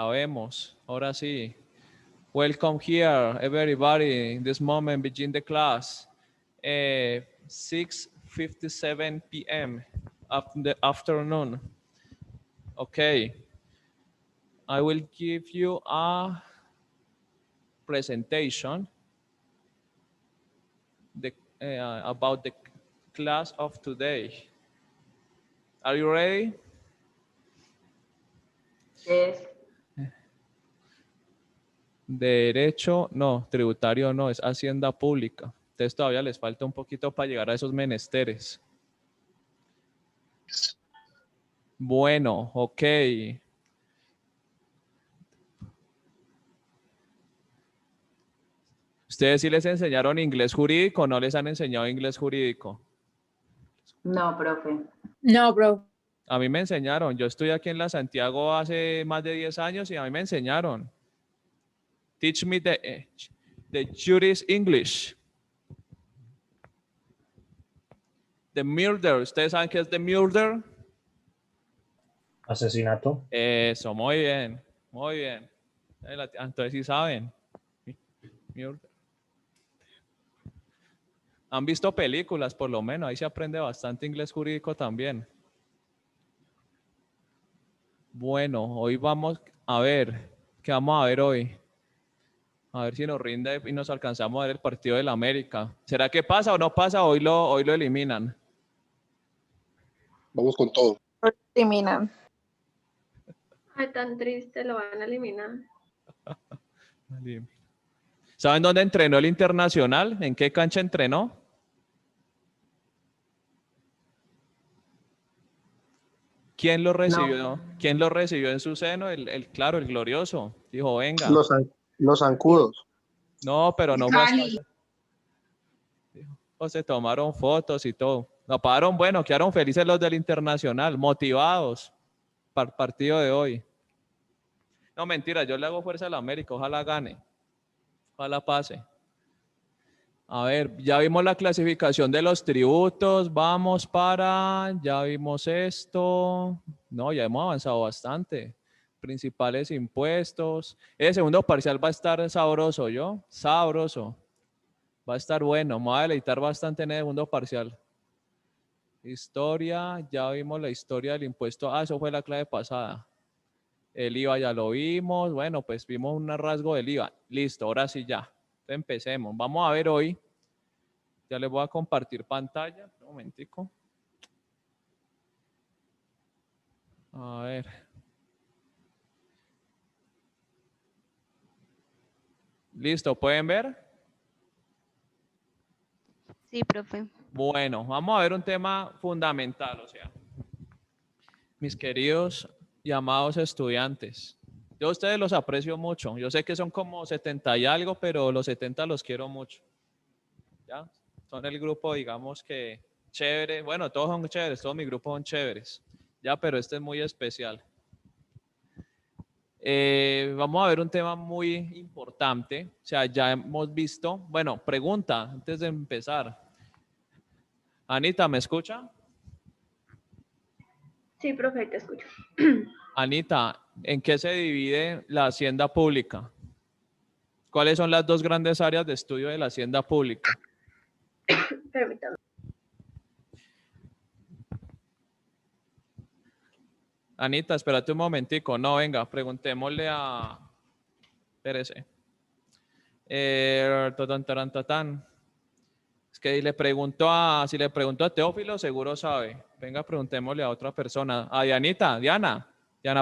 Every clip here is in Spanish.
Sabemos, ahora sí. Welcome here, everybody. In this moment, begin the class. 6:57 p.m. of the afternoon. Okay. I will give you a presentation about the class of today. Are you ready? Yes. Derecho, no, tributario no, es hacienda pública. Entonces todavía les falta un poquito para llegar a esos menesteres. Bueno, ok. ¿Ustedes sí les enseñaron inglés jurídico o no les han enseñado inglés jurídico? No, profe. No, bro. A mí me enseñaron. Yo estoy aquí en la Santiago hace más de 10 años y a mí me enseñaron. Teach me the juris English. The murder. ¿Ustedes saben qué es the murder? Asesinato. Eso, muy bien. Muy bien. Entonces sí saben. Murder. Han visto películas, por lo menos. Ahí se aprende bastante inglés jurídico también. Bueno, hoy vamos a ver. ¿Qué vamos a ver hoy? A ver si nos rinde y nos alcanzamos a ver el partido del América. ¿Será que pasa o no pasa? Hoy lo eliminan. Vamos con todo. Eliminan. Ay, tan triste, lo van a eliminar. ¿Saben dónde entrenó el Internacional? ¿En qué cancha entrenó? ¿Quién lo recibió? No. ¿Quién lo recibió en su seno? Claro, el glorioso. Dijo, venga. Los zancudos. No, pero no fue Cali. hasta... Se tomaron fotos y todo. No pararon, bueno, quedaron felices los del Internacional, motivados para el partido de hoy. No, mentira, yo le hago fuerza al América, ojalá gane. Ojalá pase. A ver, ya vimos la clasificación de los tributos, vamos para, ya vimos esto. No, ya hemos avanzado bastante. Principales impuestos. El segundo parcial va a estar sabroso, ¿yo? Sabroso. Va a estar bueno, me voy a deleitar bastante en el segundo parcial. Historia, ya vimos la historia del impuesto. Ah, eso fue la clase pasada. El IVA ya lo vimos. Bueno, pues vimos un rasgo del IVA. Listo, ahora sí ya. Entonces empecemos. Vamos a ver hoy. Ya les voy a compartir pantalla. Un momentico. A ver. Listo, ¿pueden ver? Sí, profe. Bueno, vamos a ver un tema fundamental, o sea, mis queridos y amados estudiantes, yo a ustedes los aprecio mucho, yo sé que son como 70 y algo, pero los 70 los quiero mucho, ¿ya? Son el grupo, digamos que chévere, bueno, todos son chéveres, todos mis grupos son chéveres, ya, pero este es muy especial. Vamos a ver un tema muy importante, o sea, ya hemos visto, bueno, pregunta antes de empezar. Anita, ¿me escucha? Sí, profe, te escucho. Anita, ¿en qué se divide la hacienda pública? ¿Cuáles son las dos grandes áreas de estudio de la hacienda pública? Permítame. Anita, espérate un momentico. No, venga, preguntémosle a... Espérese. Tatán. Es que si le pregunto a Teófilo, seguro sabe. Venga, preguntémosle a otra persona. A Diana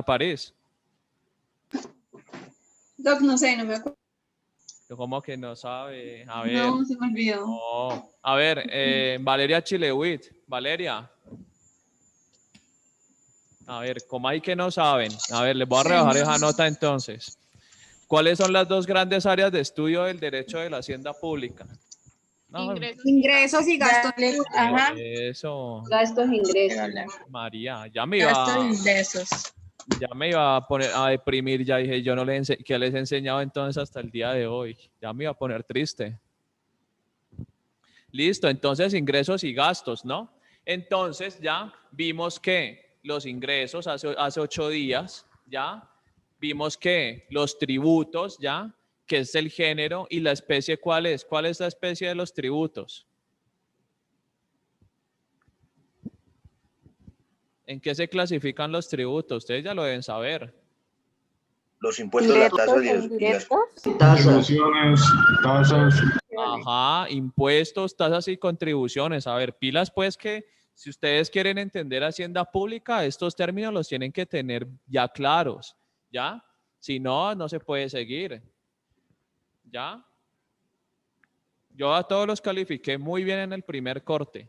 París. Doc, no sé, no me acuerdo. ¿Cómo que no sabe? A ver. No, se me olvidó. No. A ver, Valeria Chilewit. Valeria. A ver, ¿cómo hay que no saben? A ver, les voy a rebajar esa nota entonces. ¿Cuáles son las dos grandes áreas de estudio del derecho de la hacienda pública? No, Ingresos y gastos. Ajá. eso. Gastos e ingresos. María, ya Gastos e ingresos. me iba a poner a deprimir, ya dije, yo no les ¿qué les he enseñado entonces hasta el día de hoy? Ya me iba a poner triste. Listo, entonces ingresos y gastos, ¿no? Entonces ya vimos que los ingresos hace 8 días, ya vimos que los tributos, ¿ya? Que es el género, y la especie, ¿cuál es? ¿Cuál es la especie de los tributos? ¿En qué se clasifican los tributos? Ustedes ya lo deben saber. Los impuestos, las tasas y las... Contribuciones, tasas. Ajá, impuestos, tasas y contribuciones. A ver, pilas pues que si ustedes quieren entender Hacienda Pública, estos términos los tienen que tener ya claros, ¿ya? Si no, no se puede seguir, ¿ya? Yo a todos los califiqué muy bien en el primer corte,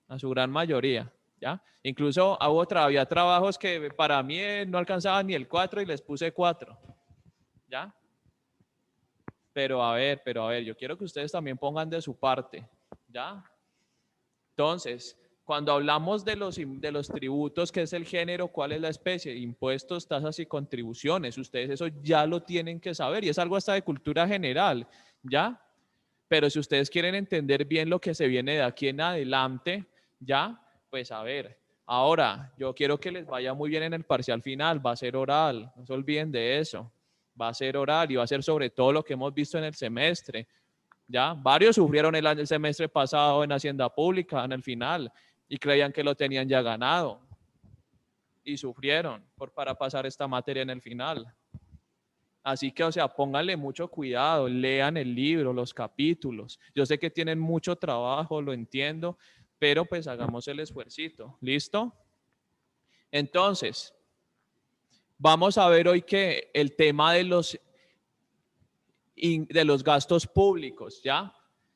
a su gran mayoría, ¿ya? Incluso había trabajos que para mí no alcanzaban ni el 4 y les puse 4, ¿ya? Pero a ver, yo quiero que ustedes también pongan de su parte, ¿ya? Entonces, cuando hablamos de los tributos, ¿qué es el género? ¿Cuál es la especie? Impuestos, tasas y contribuciones. Ustedes eso ya lo tienen que saber y es algo hasta de cultura general, ¿ya? Pero si ustedes quieren entender bien lo que se viene de aquí en adelante, ¿ya? Pues a ver, ahora yo quiero que les vaya muy bien en el parcial final, va a ser oral, no se olviden de eso. Va a ser oral y va a ser sobre todo lo que hemos visto en el semestre. ¿Ya? Varios sufrieron el semestre pasado en Hacienda Pública, en el final, y creían que lo tenían ya ganado. Y sufrieron para pasar esta materia en el final. Así que, o sea, pónganle mucho cuidado, lean el libro, los capítulos. Yo sé que tienen mucho trabajo, lo entiendo, pero pues hagamos el esfuercito. ¿Listo? Entonces, vamos a ver hoy que el tema de los gastos públicos, ¿ya?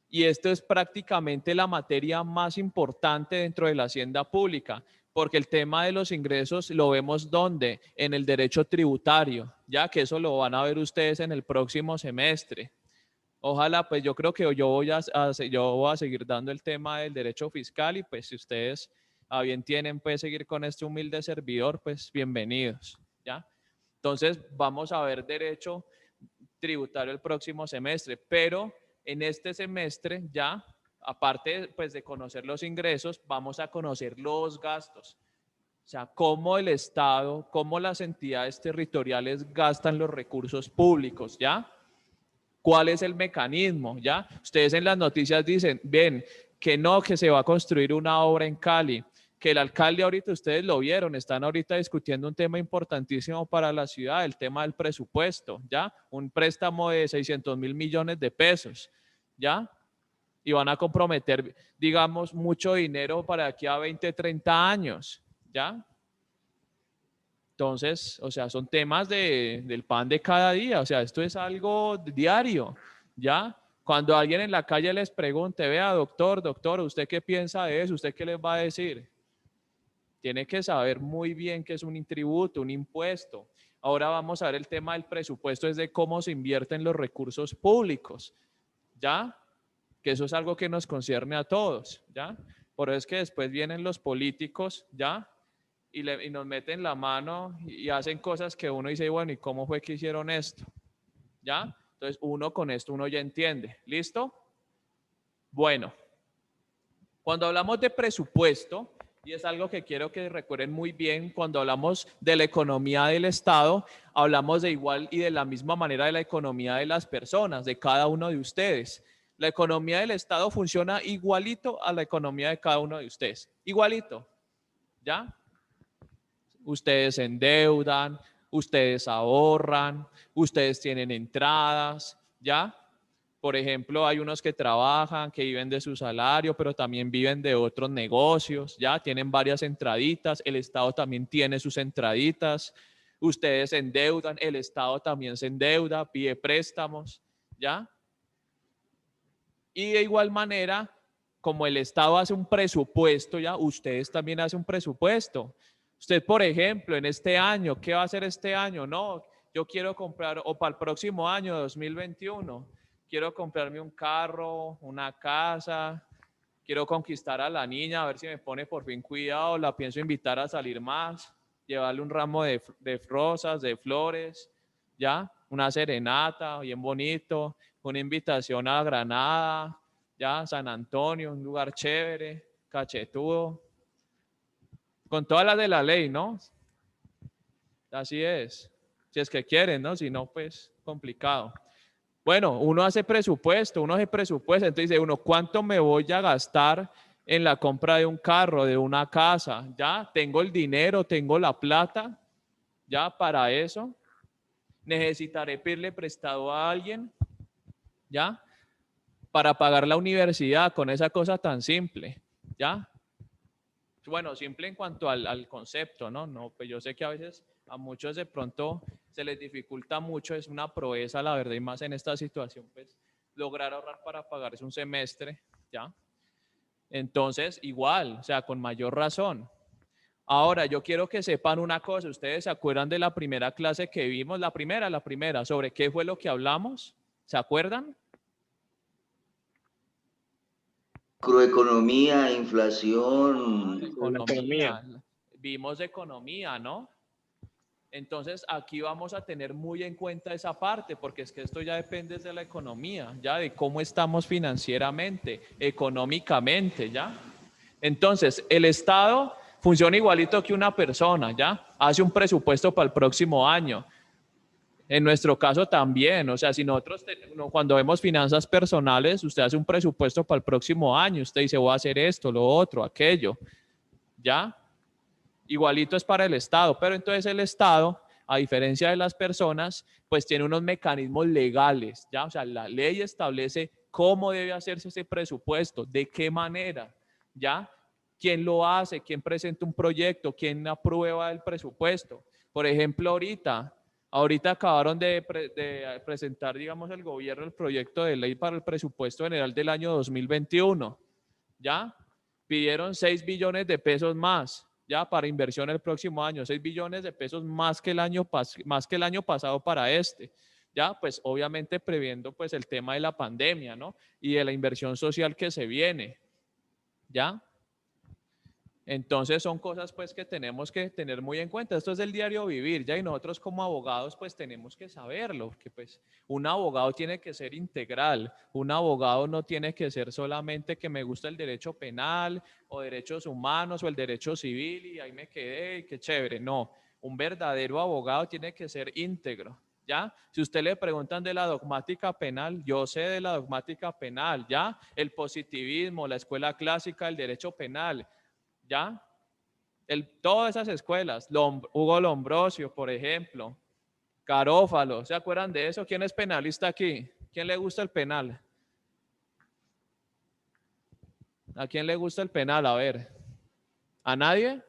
Y esto es prácticamente la materia más importante dentro de la hacienda pública, porque el tema de los ingresos lo vemos ¿dónde? En el derecho tributario, ya que eso lo van a ver ustedes en el próximo semestre. Ojalá, pues yo creo que yo voy a seguir dando el tema del derecho fiscal y pues si ustedes a bien tienen pues seguir con este humilde servidor, pues bienvenidos, ¿ya? Entonces vamos a ver derecho tributario el próximo semestre, pero en este semestre ya, aparte pues de conocer los ingresos, vamos a conocer los gastos. O sea, cómo el Estado, cómo las entidades territoriales gastan los recursos públicos, ¿ya? ¿Cuál es el mecanismo? ¿Ya? Ustedes en las noticias dicen, ven, que no, que se va a construir una obra en Cali, que el alcalde ahorita, ustedes lo vieron, están ahorita discutiendo un tema importantísimo para la ciudad, el tema del presupuesto, ¿ya? Un préstamo de 600.000 millones de pesos, ¿ya? Y van a comprometer, digamos, mucho dinero para aquí a 20, 30 años, ¿ya? Entonces, o sea, son temas del pan de cada día, o sea, esto es algo diario, ¿ya? Cuando alguien en la calle les pregunte, vea, doctor, ¿usted qué piensa de eso? ¿Usted qué les va a decir? Tiene que saber muy bien qué es un tributo, un impuesto. Ahora vamos a ver el tema del presupuesto, es de cómo se invierten los recursos públicos, ¿ya? Que eso es algo que nos concierne a todos, ¿ya? Por eso es que después vienen los políticos, ¿ya? Y nos meten la mano y hacen cosas que uno dice, bueno, ¿y cómo fue que hicieron esto? ¿Ya? Entonces, con esto uno ya entiende. ¿Listo? Bueno, cuando hablamos de presupuesto, y es algo que quiero que recuerden muy bien, cuando hablamos de la economía del Estado, hablamos de igual y de la misma manera de la economía de las personas, de cada uno de ustedes. La economía del Estado funciona igualito a la economía de cada uno de ustedes. Igualito. ¿Ya? Ustedes se endeudan, ustedes ahorran, ustedes tienen entradas, ¿ya? Por ejemplo, hay unos que trabajan, que viven de su salario, pero también viven de otros negocios, ¿ya? Tienen varias entraditas, el Estado también tiene sus entraditas, ustedes se endeudan, el Estado también se endeuda, pide préstamos, ¿ya? Y de igual manera, como el Estado hace un presupuesto, ¿ya? Ustedes también hacen un presupuesto. Usted, por ejemplo, en este año, ¿qué va a hacer este año? No, yo quiero comprar, o para el próximo año, 2021, quiero comprarme un carro, una casa, quiero conquistar a la niña, a ver si me pone por fin cuidado, la pienso invitar a salir más, llevarle un ramo de rosas, de flores, ¿ya? Una serenata, bien bonito, una invitación a Granada, ¿ya? San Antonio, un lugar chévere, cachetudo, con todas las de la ley, ¿no? Así es. Si es que quieren, ¿no? Si no, pues complicado. Bueno, uno hace presupuesto, entonces dice uno, ¿cuánto me voy a gastar en la compra de un carro, de una casa? ¿Ya? ¿Tengo el dinero, tengo la plata? ¿Ya? Para eso. ¿Necesitaré pedirle prestado a alguien? ¿Ya? Para pagar la universidad con esa cosa tan simple. ¿Ya? Bueno, simple en cuanto al concepto, ¿no? No, pues yo sé que a veces a muchos de pronto se les dificulta mucho, es una proeza, la verdad, y más en esta situación, pues lograr ahorrar para pagarse un semestre, ¿ya? Entonces, igual, o sea, con mayor razón. Ahora, yo quiero que sepan una cosa, ¿ustedes se acuerdan de la primera clase que vimos? La primera, ¿sobre qué fue lo que hablamos? ¿Se acuerdan? Macroeconomía, inflación. Economía. Vimos economía, ¿no? Entonces aquí vamos a tener muy en cuenta esa parte, porque es que esto ya depende de la economía, ya de cómo estamos financieramente, económicamente, ¿ya? Entonces, el Estado funciona igualito que una persona, ¿ya? Hace un presupuesto para el próximo año. En nuestro caso también, o sea, si nosotros cuando vemos finanzas personales, usted hace un presupuesto para el próximo año, usted dice, voy a hacer esto, lo otro, aquello, ¿ya? Igualito es para el Estado, pero entonces el Estado, a diferencia de las personas, pues tiene unos mecanismos legales, ¿ya? O sea, la ley establece cómo debe hacerse ese presupuesto, de qué manera, ¿ya? ¿Quién lo hace? ¿Quién presenta un proyecto? ¿Quién aprueba el presupuesto? Por ejemplo, ahorita acabaron de presentar, digamos, el gobierno el proyecto de ley para el presupuesto general del año 2021, ¿ya? Pidieron 6 billones de pesos más, ya, para inversión el próximo año, 6 billones de pesos más que el año pasado para este, ya, pues obviamente previendo pues el tema de la pandemia, ¿no? Y de la inversión social que se viene, ¿ya? Entonces son cosas pues que tenemos que tener muy en cuenta. Esto es el diario vivir, ya, y nosotros como abogados pues tenemos que saberlo, porque pues un abogado tiene que ser integral, un abogado no tiene que ser solamente que me gusta el derecho penal o derechos humanos o el derecho civil y ahí me quedé y qué chévere, no. Un verdadero abogado tiene que ser íntegro, ¿ya? Si usted le preguntan de la dogmática penal, yo sé de la dogmática penal, ¿ya? El positivismo, la escuela clásica, el derecho penal, ¿ya? Todas esas escuelas, Hugo Lombrosio, por ejemplo, Garófalo, ¿se acuerdan de eso? ¿Quién es penalista aquí? ¿Quién le gusta el penal? ¿A quién le gusta el penal? A ver, ¿a nadie?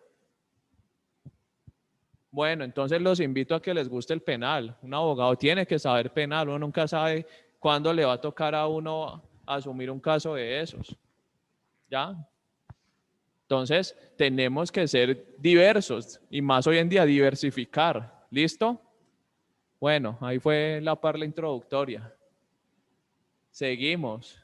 Bueno, entonces los invito a que les guste el penal. Un abogado tiene que saber penal, uno nunca sabe cuándo le va a tocar a uno asumir un caso de esos, ¿ya? Entonces, tenemos que ser diversos y más hoy en día diversificar. ¿Listo? Bueno, ahí fue la parla introductoria. Seguimos.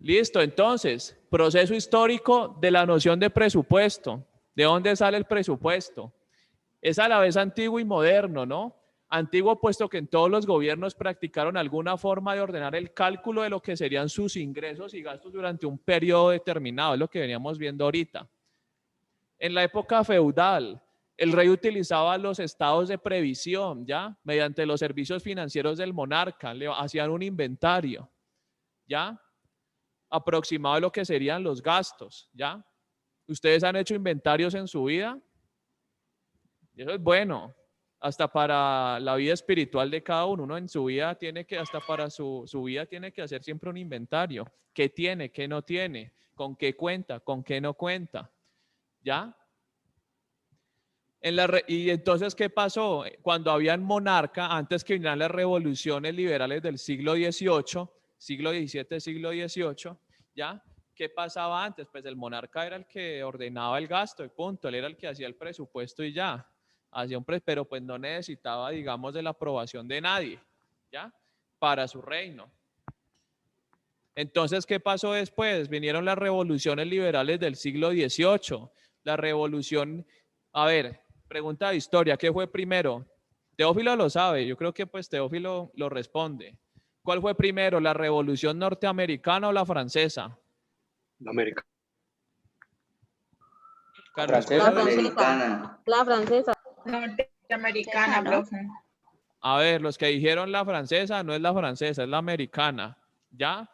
Listo, entonces, proceso histórico de la noción de presupuesto. ¿De dónde sale el presupuesto? Es a la vez antiguo y moderno, ¿no? Antiguo puesto que en todos los gobiernos practicaron alguna forma de ordenar el cálculo de lo que serían sus ingresos y gastos durante un periodo determinado, es lo que veníamos viendo ahorita. En la época feudal, el rey utilizaba los estados de previsión, ¿ya? Mediante los servicios financieros del monarca, le hacían un inventario, ¿ya? Aproximado de lo que serían los gastos, ¿ya? ¿Ustedes han hecho inventarios en su vida? Y eso es bueno, hasta para la vida espiritual de cada uno. Uno en su vida tiene que, hasta para su vida tiene que hacer siempre un inventario. ¿Qué tiene? ¿Qué no tiene? ¿Con qué cuenta? ¿Con qué no cuenta? ¿Ya? Y entonces, ¿qué pasó? Cuando habían monarca, antes que vinieran las revoluciones liberales del siglo XVIII, siglo XVII, siglo XVIII, ¿ya? ¿Qué pasaba antes? Pues el monarca era el que ordenaba el gasto y punto. Él era el que hacía el presupuesto y ya. Pero pues no necesitaba, digamos, de la aprobación de nadie, ¿ya? Para su reino. Entonces, ¿qué pasó después? Vinieron las revoluciones liberales del siglo XVIII. La revolución, a ver, pregunta de historia, ¿qué fue primero? Teófilo lo sabe, yo creo que pues Teófilo lo responde. ¿Cuál fue primero, la revolución norteamericana o la francesa? La América. La francesa. La francesa. La americana, profe. A ver, los que dijeron la francesa, no es la francesa, es la americana. ¿Ya?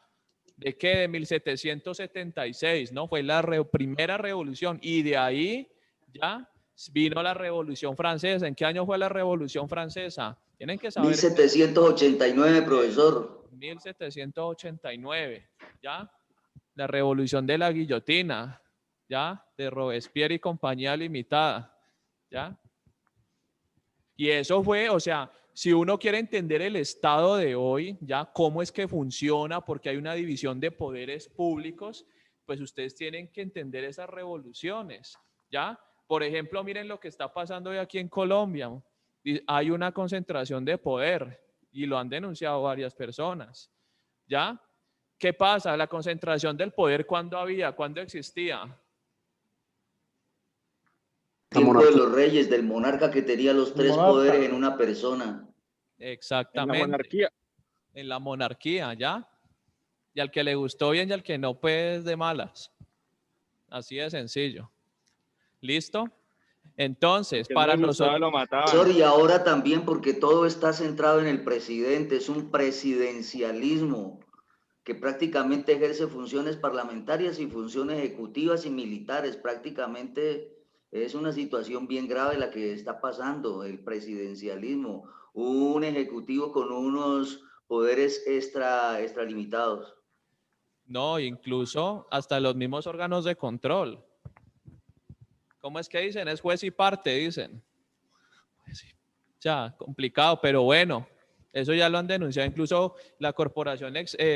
¿De qué? De 1776, ¿no? Fue la primera revolución. Y de ahí, ¿ya? Vino la Revolución Francesa. ¿En qué año fue la Revolución Francesa? Tienen que saber. 1789, profesor. 1789, ¿ya? La Revolución de la Guillotina, ¿ya? De Robespierre y Compañía Limitada, ¿ya? Y eso fue, o sea, si uno quiere entender el estado de hoy, ya cómo es que funciona, porque hay una división de poderes públicos, pues ustedes tienen que entender esas revoluciones, ¿ya? Por ejemplo, miren lo que está pasando hoy aquí en Colombia. Hay una concentración de poder y lo han denunciado varias personas, ¿ya? ¿Qué pasa? La concentración del poder, ¿cuándo había? ¿Cuándo existía? Tiempo de los reyes, del monarca que tenía los tres poderes en una persona. Exactamente. En la monarquía. En la monarquía, ¿ya? Y al que le gustó bien y al que no, pues de malas. Así de sencillo. ¿Listo? Entonces, para nosotros... lo mataban. Y ahora también porque todo está centrado en el presidente, es un presidencialismo que prácticamente ejerce funciones parlamentarias y funciones ejecutivas y militares. Prácticamente es una situación bien grave la que está pasando, el presidencialismo, un ejecutivo con unos poderes extralimitados. No, incluso hasta los mismos órganos de control. ¿Cómo es que dicen? Es juez y parte, dicen. Ya, complicado, pero bueno, eso ya lo han denunciado incluso la Corporación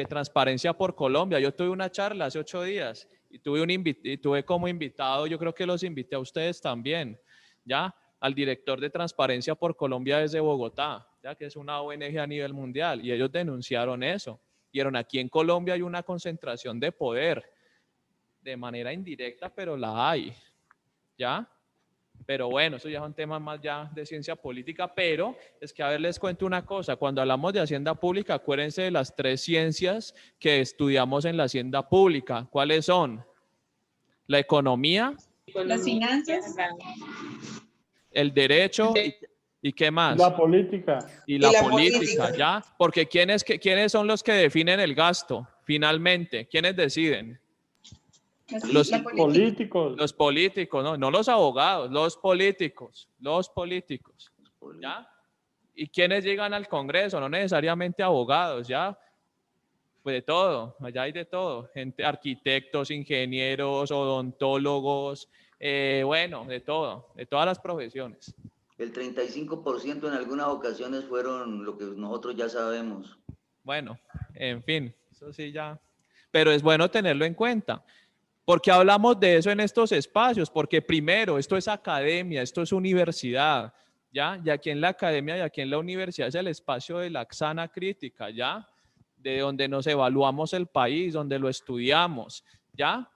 Transparencia por Colombia. Yo tuve una charla hace 8 días y tuve como invitado, yo creo que los invité a ustedes también, ya, al director de Transparencia por Colombia desde Bogotá, ya que es una ONG a nivel mundial, y ellos denunciaron eso. Vieron, aquí en Colombia hay una concentración de poder, de manera indirecta, pero la hay, ¿ya? Pero bueno, eso ya son temas más ya de ciencia política, pero es que a ver, les cuento una cosa, cuando hablamos de hacienda pública, acuérdense de las 3 ciencias que estudiamos en la hacienda pública. ¿Cuáles son? La economía, Las finanzas. el derecho y ¿qué más? La política. Y la política, ¿ya? Porque ¿quiénes son los que definen el gasto? Finalmente, ¿quiénes deciden? Los políticos. Los políticos, no los abogados, los políticos, ¿ya? ¿Y quiénes llegan al Congreso? No necesariamente abogados, ¿ya? Pues de todo, allá hay de todo, gente, arquitectos, ingenieros, odontólogos, bueno, de todo, de todas las profesiones. El 35% en algunas ocasiones fueron lo que nosotros ya sabemos. Bueno, en fin, eso sí ya, pero es bueno tenerlo en cuenta. ¿Por qué hablamos de eso en estos espacios? Porque primero, esto es academia, esto es universidad, ¿ya? Y aquí en la academia y aquí en la universidad es el espacio de la sana crítica, ¿ya? De donde nos evaluamos el país, donde lo estudiamos, ¿ya?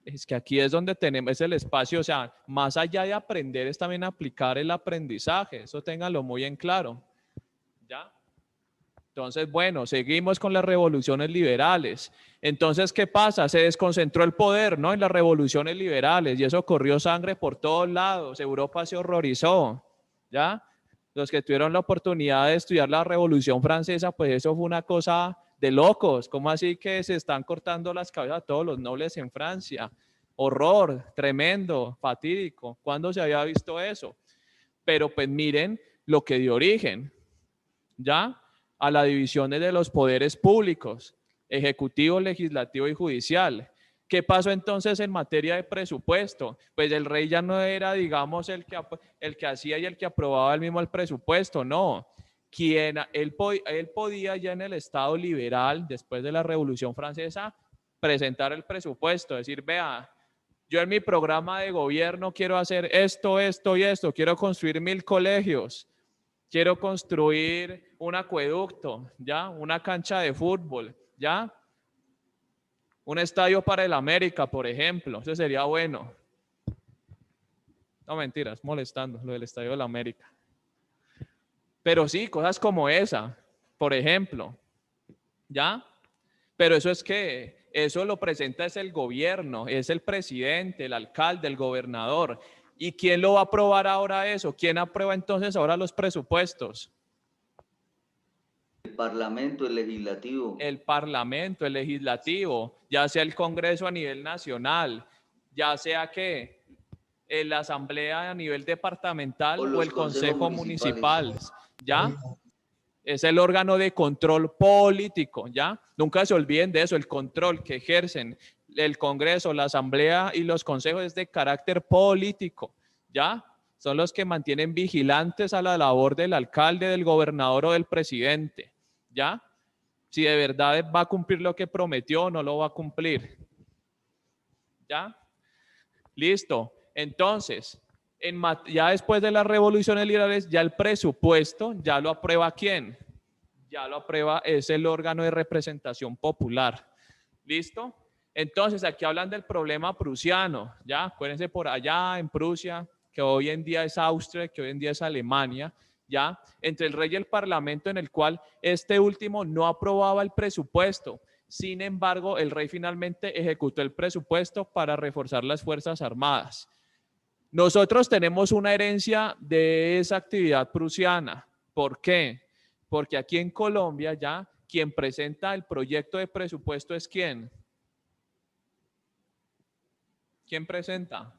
Es que aquí es donde tenemos el espacio, o sea, más allá de aprender es también aplicar el aprendizaje, eso ténganlo muy en claro, ¿ya? Entonces, bueno, seguimos con las revoluciones liberales. Entonces, ¿qué pasa? Se desconcentró el poder, ¿no? En las revoluciones liberales y eso corrió sangre por todos lados. Europa se horrorizó, ¿ya? Los que tuvieron la oportunidad de estudiar la Revolución Francesa, pues eso fue una cosa de locos. ¿Cómo así que se están cortando las cabezas a todos los nobles en Francia? Horror, tremendo, fatídico. ¿Cuándo se había visto eso? Pero pues miren lo que dio origen, ¿ya? A la división de los poderes públicos, ejecutivo, legislativo y judicial. ¿Qué pasó entonces en materia de presupuesto? Pues el rey ya no era, digamos, el que hacía y el que aprobaba el mismo el presupuesto, no. Él podía ya en el Estado liberal, después de la Revolución Francesa, presentar el presupuesto, decir, vea, yo en mi programa de gobierno quiero hacer esto, esto y esto, quiero construir 1000 colegios, quiero construir un acueducto, ¿ya? Una cancha de fútbol, ¿ya? Un estadio para el América, por ejemplo, eso sería bueno. No, mentiras, molestando lo del estadio del América. Pero sí, cosas como esa, por ejemplo, ¿ya? Pero eso es que, eso lo presenta es el gobierno, es el presidente, el alcalde, el gobernador. ¿Y quién lo va a aprobar ahora eso? ¿Quién aprueba entonces ahora los presupuestos? El Parlamento, el Legislativo. El Parlamento, el Legislativo, ya sea el Congreso a nivel nacional, ya sea que la Asamblea a nivel departamental o los el Consejo municipales. Municipal, ¿ya? Es el órgano de control político, ¿ya? Nunca se olviden de eso, el control que ejercen el Congreso, la Asamblea y los consejos es de carácter político, ¿ya? Son los que mantienen vigilantes a la labor del alcalde, del gobernador o del presidente, ¿ya? Si de verdad va a cumplir lo que prometió, no lo va a cumplir, ¿ya? Listo. Entonces, ya después de las revoluciones liberales, ya el presupuesto, ya lo aprueba ¿quién? Ya lo aprueba, es el órgano de representación popular. ¿Listo? Entonces, aquí hablan del problema prusiano, ¿ya? Acuérdense por allá en Prusia, que hoy en día es Austria, que hoy en día es Alemania, ¿ya? Entre el rey y el parlamento, en el cual este último no aprobaba el presupuesto. Sin embargo, el rey finalmente ejecutó el presupuesto para reforzar las Fuerzas Armadas. Nosotros tenemos una herencia de esa actividad prusiana. ¿Por qué? Porque aquí en Colombia ya quien presenta el proyecto de presupuesto es ¿quién? ¿Quién presenta?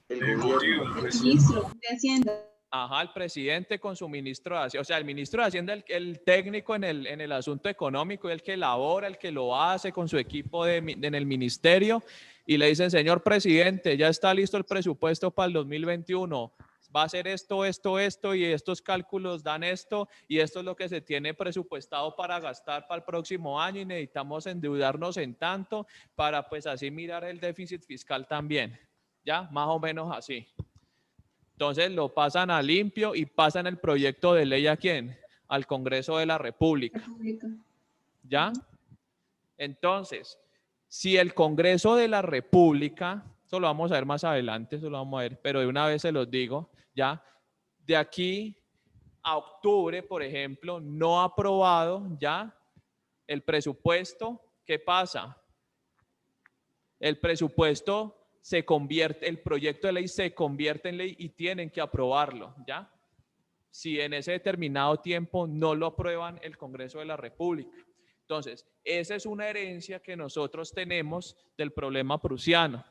El gobierno. El ministro de Hacienda. Ajá, el presidente con su ministro de Hacienda, o sea, el ministro de Hacienda, el técnico en el asunto económico, el que elabora, el que lo hace con su equipo en el ministerio, y le dicen, señor presidente, ya está listo el presupuesto para el 2021, va a ser esto, esto, esto, y estos cálculos dan esto, y esto es lo que se tiene presupuestado para gastar para el próximo año, y necesitamos endeudarnos en tanto, para pues así mirar el déficit fiscal también, ya, más o menos así. Entonces lo pasan a limpio y pasan el proyecto de ley ¿a quién? Al Congreso de la República. ¿Ya? Entonces, si el Congreso de la República, eso lo vamos a ver más adelante, eso lo vamos a ver, pero de una vez se los digo, ¿ya? De aquí a octubre, por ejemplo, no ha aprobado ya el presupuesto, ¿qué pasa? El presupuesto se convierte, el proyecto de ley se convierte en ley y tienen que aprobarlo, ¿ya? Si en ese determinado tiempo no lo aprueban el Congreso de la República. Entonces, esa es una herencia que nosotros tenemos del problema prusiano,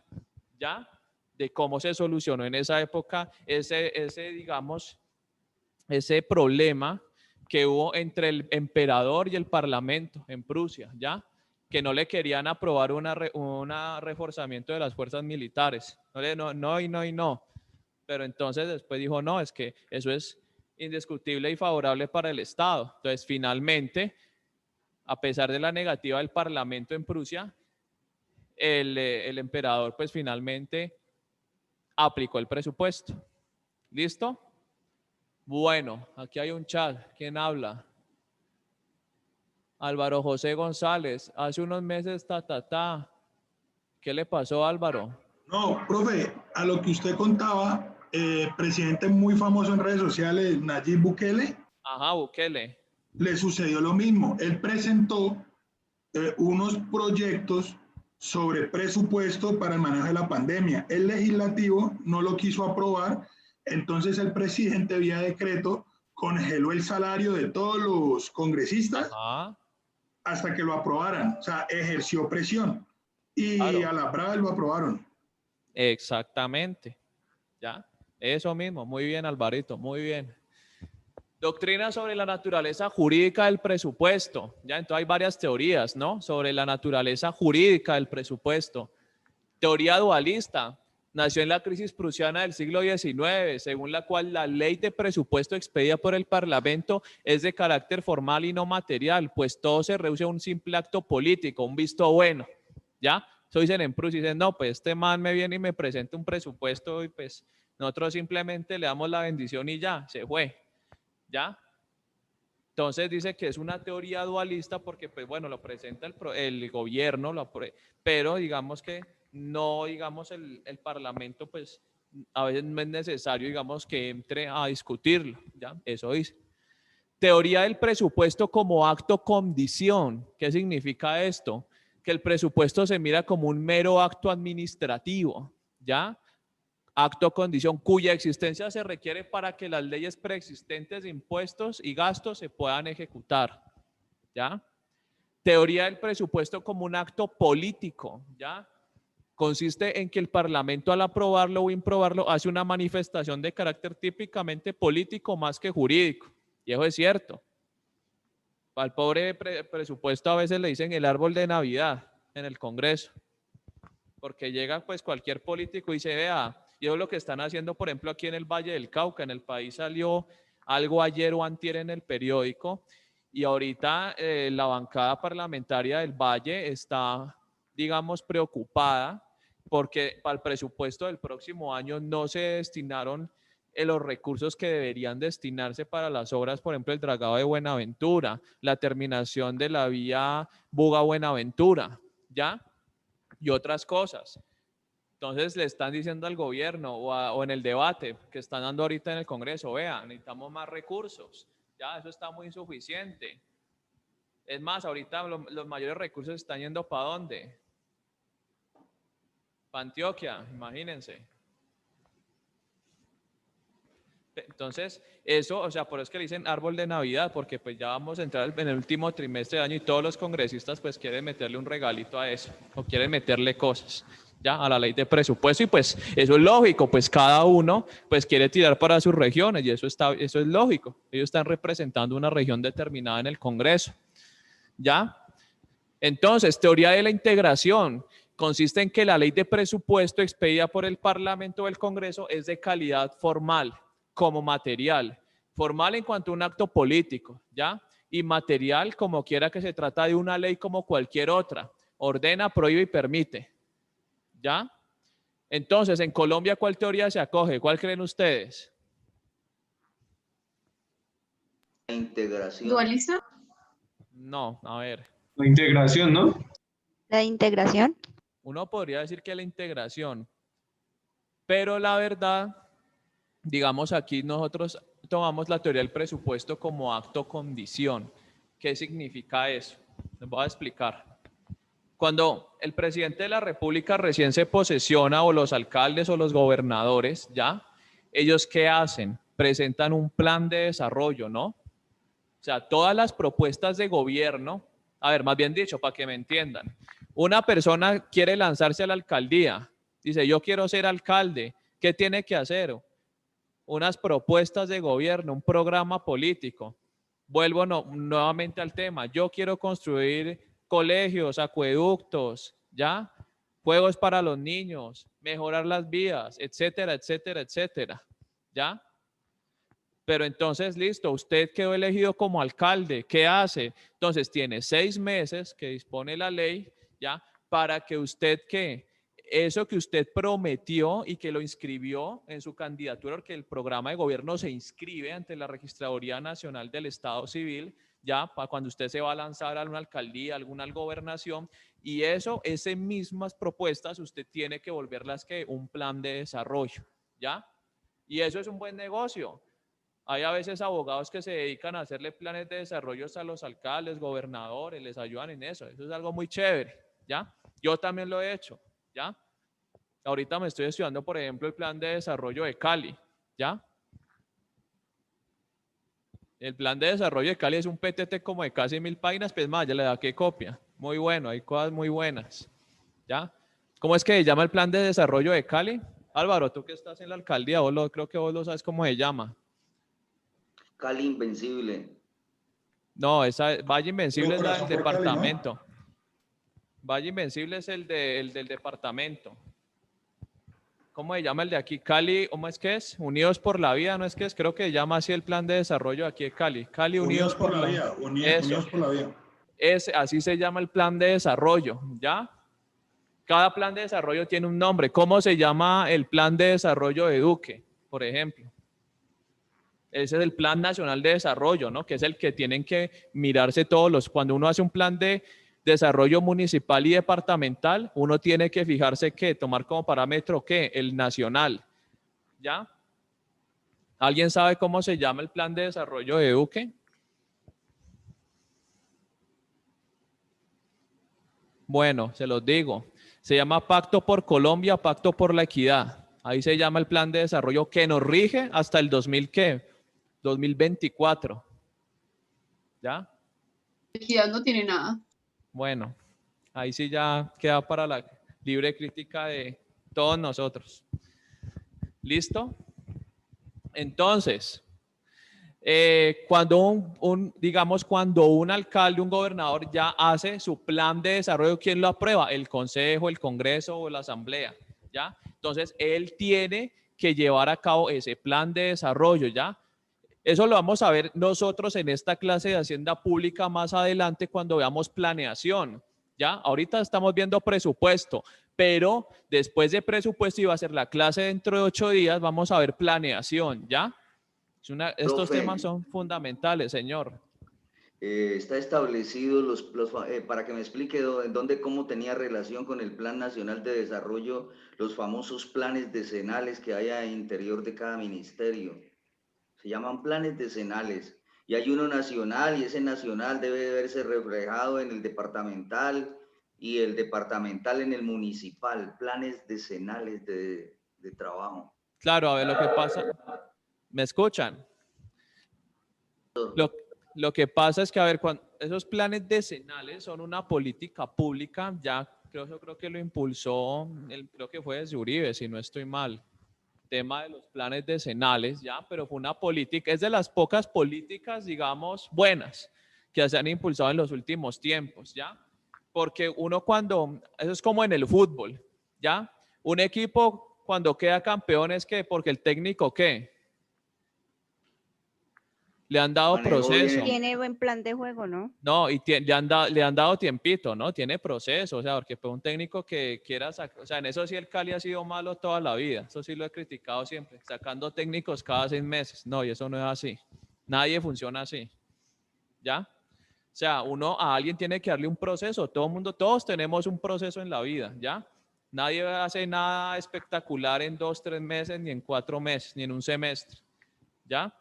¿ya? De cómo se solucionó en esa época digamos, ese problema que hubo entre el emperador y el parlamento en Prusia, ¿ya? Que no le querían aprobar un reforzamiento de las fuerzas militares. No. Pero entonces después dijo, no, es que eso es indiscutible y favorable para el Estado. Entonces, finalmente, a pesar de la negativa del Parlamento en Prusia, el emperador pues finalmente aplicó el presupuesto. ¿Listo? Bueno, aquí hay un chat. ¿Quién habla? Álvaro José González, hace unos meses, ¿Qué le pasó, Álvaro? No, profe, a lo que usted contaba, presidente muy famoso en redes sociales, Nayib Bukele. Ajá, Bukele. Le sucedió lo mismo. Él presentó unos proyectos sobre presupuesto para el manejo de la pandemia. El legislativo no lo quiso aprobar, entonces el presidente vía decreto congeló el salario de todos los congresistas. Ajá. Hasta que lo aprobaran, o sea, ejerció presión y claro, a la brava lo aprobaron. Exactamente, ya, eso mismo, muy bien Alvarito, muy bien. Doctrina sobre la naturaleza jurídica del presupuesto, ya, entonces hay varias teorías, ¿no? Sobre la naturaleza jurídica del presupuesto. Teoría dualista, nació en la crisis prusiana del siglo XIX, según la cual la ley de presupuesto expedida por el Parlamento es de carácter formal y no material, pues todo se reduce a un simple acto político, un visto bueno, ¿ya? Eso dicen en Prusia, dicen, no, pues este man me viene y me presenta un presupuesto y pues nosotros simplemente le damos la bendición y ya, se fue, ¿ya? Entonces dice que es una teoría dualista porque, pues bueno, lo presenta el gobierno, pero digamos que no, digamos, el Parlamento, pues, a veces no es necesario, digamos, que entre a discutirlo, ¿ya? Eso dice. Teoría del presupuesto como acto condición. ¿Qué significa esto? Que el presupuesto se mira como un mero acto administrativo, ¿ya? acto condición cuya existencia se requiere para que las leyes preexistentes de impuestos y gastos se puedan ejecutar, ¿ya? Teoría del presupuesto como un acto político, ¿ya? Consiste en que el Parlamento, al aprobarlo o improbarlo, hace una manifestación de carácter típicamente político más que jurídico. Y eso es cierto. Al pobre presupuesto a veces le dicen el árbol de Navidad en el Congreso. Porque llega pues cualquier político y se vea, y eso es lo que están haciendo, por ejemplo, aquí en el Valle del Cauca. En el país salió algo ayer o antier en el periódico, y ahorita la bancada parlamentaria del Valle está, digamos, preocupada porque para el presupuesto del próximo año no se destinaron los recursos que deberían destinarse para las obras, por ejemplo, el dragado de Buenaventura, la terminación de la vía Buga-Buenaventura, ¿ya? Y otras cosas. Entonces le están diciendo al gobierno o en el debate que están dando ahorita en el Congreso, vean, necesitamos más recursos, ya eso está muy insuficiente. Es más, ahorita los mayores recursos están yendo ¿para dónde? Para Antioquia, imagínense. Entonces, eso, o sea, por eso es que le dicen árbol de Navidad, porque pues ya vamos a entrar en el último trimestre de año y todos los congresistas pues quieren meterle un regalito a eso, o quieren meterle cosas, ya, a la ley de presupuesto, y pues eso es lógico, pues cada uno pues quiere tirar para sus regiones, y eso es lógico, ellos están representando una región determinada en el Congreso, ¿ya? Entonces, teoría de la integración consiste en que la ley de presupuesto expedida por el Parlamento o el Congreso es de calidad formal, como material. Formal en cuanto a un acto político, ¿ya? Y material como quiera que se trata de una ley como cualquier otra. Ordena, prohíbe y permite, ¿ya? Entonces, en Colombia, ¿cuál teoría se acoge? ¿Cuál creen ustedes? La integración. ¿Dualiza? No, a ver. La integración, ¿no? La integración. Uno podría decir que la integración, pero la verdad, digamos aquí nosotros tomamos la teoría del presupuesto como acto condición. ¿Qué significa eso? Les voy a explicar. Cuando el presidente de la República recién se posesiona, o los alcaldes o los gobernadores, ¿ya? ¿Ellos qué hacen? Presentan un plan de desarrollo, ¿no? O sea, todas las propuestas de gobierno, a ver, más bien dicho, para que me entiendan, una persona quiere lanzarse a la alcaldía, dice, yo quiero ser alcalde, ¿qué tiene que hacer? Unas propuestas de gobierno, un programa político. Vuelvo nuevamente al tema, yo quiero construir colegios, acueductos, ¿ya? Juegos para los niños, mejorar las vías, etcétera, etcétera, etcétera, ¿ya? Pero entonces, listo, usted quedó elegido como alcalde, ¿qué hace? Entonces tiene 6 meses que dispone la ley, ¿ya? Para que usted, ¿qué? Eso que usted prometió y que lo inscribió en su candidatura, porque el programa de gobierno se inscribe ante la Registraduría Nacional del Estado Civil, ya, para cuando usted se va a lanzar a una alcaldía, alguna gobernación, y eso, esas mismas propuestas, usted tiene que volverlas que un plan de desarrollo, ¿ya? Y eso es un buen negocio. Hay a veces abogados que se dedican a hacerle planes de desarrollo a los alcaldes, gobernadores, les ayudan en eso. Eso es algo muy chévere, ¿ya? Yo también lo he hecho, ¿ya? Ahorita me estoy estudiando, por ejemplo, el plan de desarrollo de Cali, ¿ya? El plan de desarrollo de Cali es un PTT como de casi 1000 páginas, pues más, ya le da que copia. Muy bueno, hay cosas muy buenas, ¿ya? ¿Cómo es que se llama el plan de desarrollo de Cali? Álvaro, tú que estás en la alcaldía, creo que vos lo sabes cómo se llama. Cali Invencible. No, esa Valle Invencible es la del Cali, ¿no? departamento. Valle Invencible es el del departamento. ¿Cómo se llama el de aquí? Cali, ¿cómo es que es? Unidos por la Vida, ¿no es que es? Creo que se llama así el plan de desarrollo aquí de Cali. Cali Unidos por la Vida. Unidos por la Vida. Así se llama el plan de desarrollo, ¿ya? Cada plan de desarrollo tiene un nombre. ¿Cómo se llama el plan de desarrollo de Duque, por ejemplo? Ese es el Plan Nacional de Desarrollo, ¿no? Que es el que tienen que mirarse cuando uno hace un plan de desarrollo municipal y departamental, uno tiene que fijarse que tomar como parámetro ¿qué? El nacional, ¿ya? ¿Alguien sabe cómo se llama el plan de desarrollo de Duque? Bueno, se los digo. Se llama Pacto por Colombia, Pacto por la Equidad. Ahí se llama el plan de desarrollo que nos rige hasta el 2024. ¿Ya? Equidad no tiene nada. Bueno, ahí sí ya queda para la libre crítica de todos nosotros. ¿Listo? Entonces, cuando digamos, cuando un alcalde, un gobernador ya hace su plan de desarrollo, ¿quién lo aprueba? El consejo, el congreso o la asamblea, ¿ya? Entonces, él tiene que llevar a cabo ese plan de desarrollo, ¿ya? Eso lo vamos a ver nosotros en esta clase de Hacienda Pública más adelante cuando veamos planeación, ¿ya? Ahorita estamos viendo presupuesto, pero después de presupuesto, y va a ser la clase dentro de 8 días, vamos a ver planeación, ¿ya? Estos Profe, temas son fundamentales, señor. está establecido para que me explique en dónde, cómo tenía relación con el Plan Nacional de Desarrollo, los famosos planes decenales que hay al interior de cada ministerio. Se llaman planes decenales. Y hay uno nacional, y ese nacional debe verse reflejado en el departamental y el departamental en el municipal. Planes decenales de trabajo. Claro, a ver lo que pasa. ¿Me escuchan? Lo que pasa es que, a ver, esos planes decenales son una política pública, ya creo que lo impulsó, creo que fue desde Uribe, si no estoy mal, tema de los planes decenales, ya, pero fue una política, es de las pocas políticas, digamos, buenas que se han impulsado en los últimos tiempos, ya, porque eso es como en el fútbol, ya, un equipo cuando queda campeón es que porque el técnico, ¿qué? Le han dado proceso. Tiene buen plan de juego, ¿no? No, y le han dado tiempito, ¿no? Tiene proceso, o sea, porque fue un técnico que quiera sacar, o sea, en eso sí el Cali ha sido malo toda la vida, eso sí lo he criticado siempre, sacando técnicos cada 6 meses, no, y eso no es así, nadie funciona así, ¿ya? O sea, a alguien tiene que darle un proceso, todos tenemos un proceso en la vida, ¿ya? Nadie hace nada espectacular en 2, 3 meses, ni en 4 meses, ni en un semestre, ¿ya?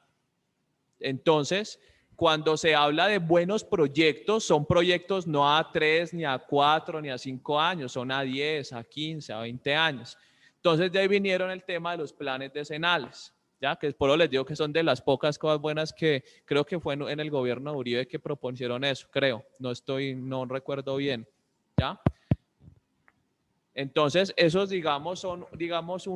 Entonces, cuando se habla de buenos proyectos, son proyectos no a 3, ni a 4, ni a 5 años, son a 10, a 15, a 20 años. Entonces, de ahí vinieron el tema de los planes decenales, ya que por eso les digo que son de las pocas cosas buenas que creo que fue en el gobierno de Uribe que propusieron eso, creo, no recuerdo bien, ¿ya? Entonces, esos, digamos, son, digamos,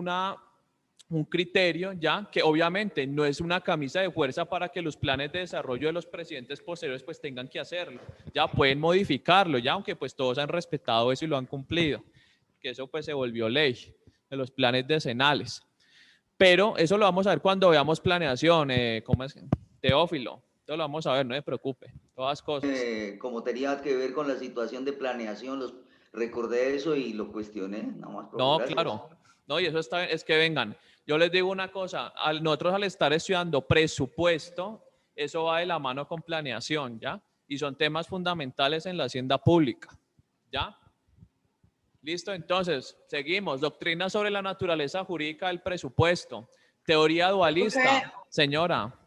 un criterio, ya, que obviamente no es una camisa de fuerza para que los planes de desarrollo de los presidentes posteriores pues tengan que hacerlo, ya pueden modificarlo, ya, aunque pues todos han respetado eso y lo han cumplido, que eso pues se volvió ley de los planes decenales. Pero eso lo vamos a ver cuando veamos planeación, ¿cómo es? Teófilo, eso lo vamos a ver, no se preocupe, todas cosas. Como tenía que ver con la situación de planeación, recordé eso y lo cuestioné, nada más. No, Gracias. claro, no, y eso está bien, es que vengan. Yo les digo una cosa, nosotros al estar estudiando presupuesto, eso va de la mano con planeación, ¿ya? Y son temas fundamentales en la hacienda pública, ¿ya? Listo, entonces, seguimos. Doctrina sobre la naturaleza jurídica del presupuesto. Teoría dualista. Señora.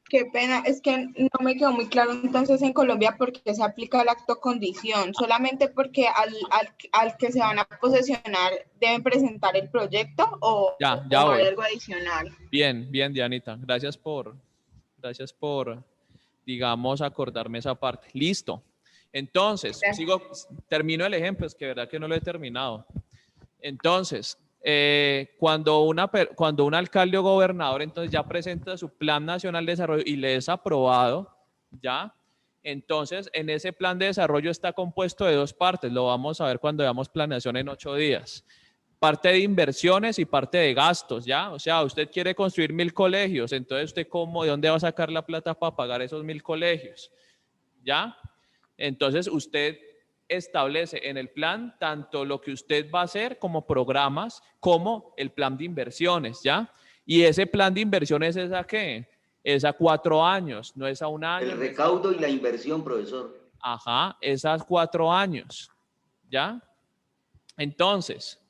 Qué pena, es que no me quedó muy claro entonces en Colombia por qué se aplica el acto condición, solamente porque al que se van a posesionar deben presentar el proyecto o hay algo adicional. Bien, Dianita, gracias por, digamos, acordarme esa parte. Listo. Entonces, termino el ejemplo, es que verdad que no lo he terminado. Entonces, cuando un alcalde o gobernador entonces ya presenta su plan nacional de desarrollo y le es aprobado, ya, entonces en ese plan de desarrollo está compuesto de 2 partes, lo vamos a ver cuando veamos planeación en 8 días. Parte de inversiones y parte de gastos, ya, o sea, usted quiere construir 1000 colegios, entonces usted ¿de dónde va a sacar la plata para pagar esos 1000 colegios? ¿Ya? Entonces usted establece en el plan tanto lo que usted va a hacer como programas, como el plan de inversiones, ¿ya? Y ese plan de inversiones ¿es a qué? Es a 4 años, no es a 1 año. El recaudo y la inversión, profesor. Ajá, es a 4 años, ¿ya? Entonces,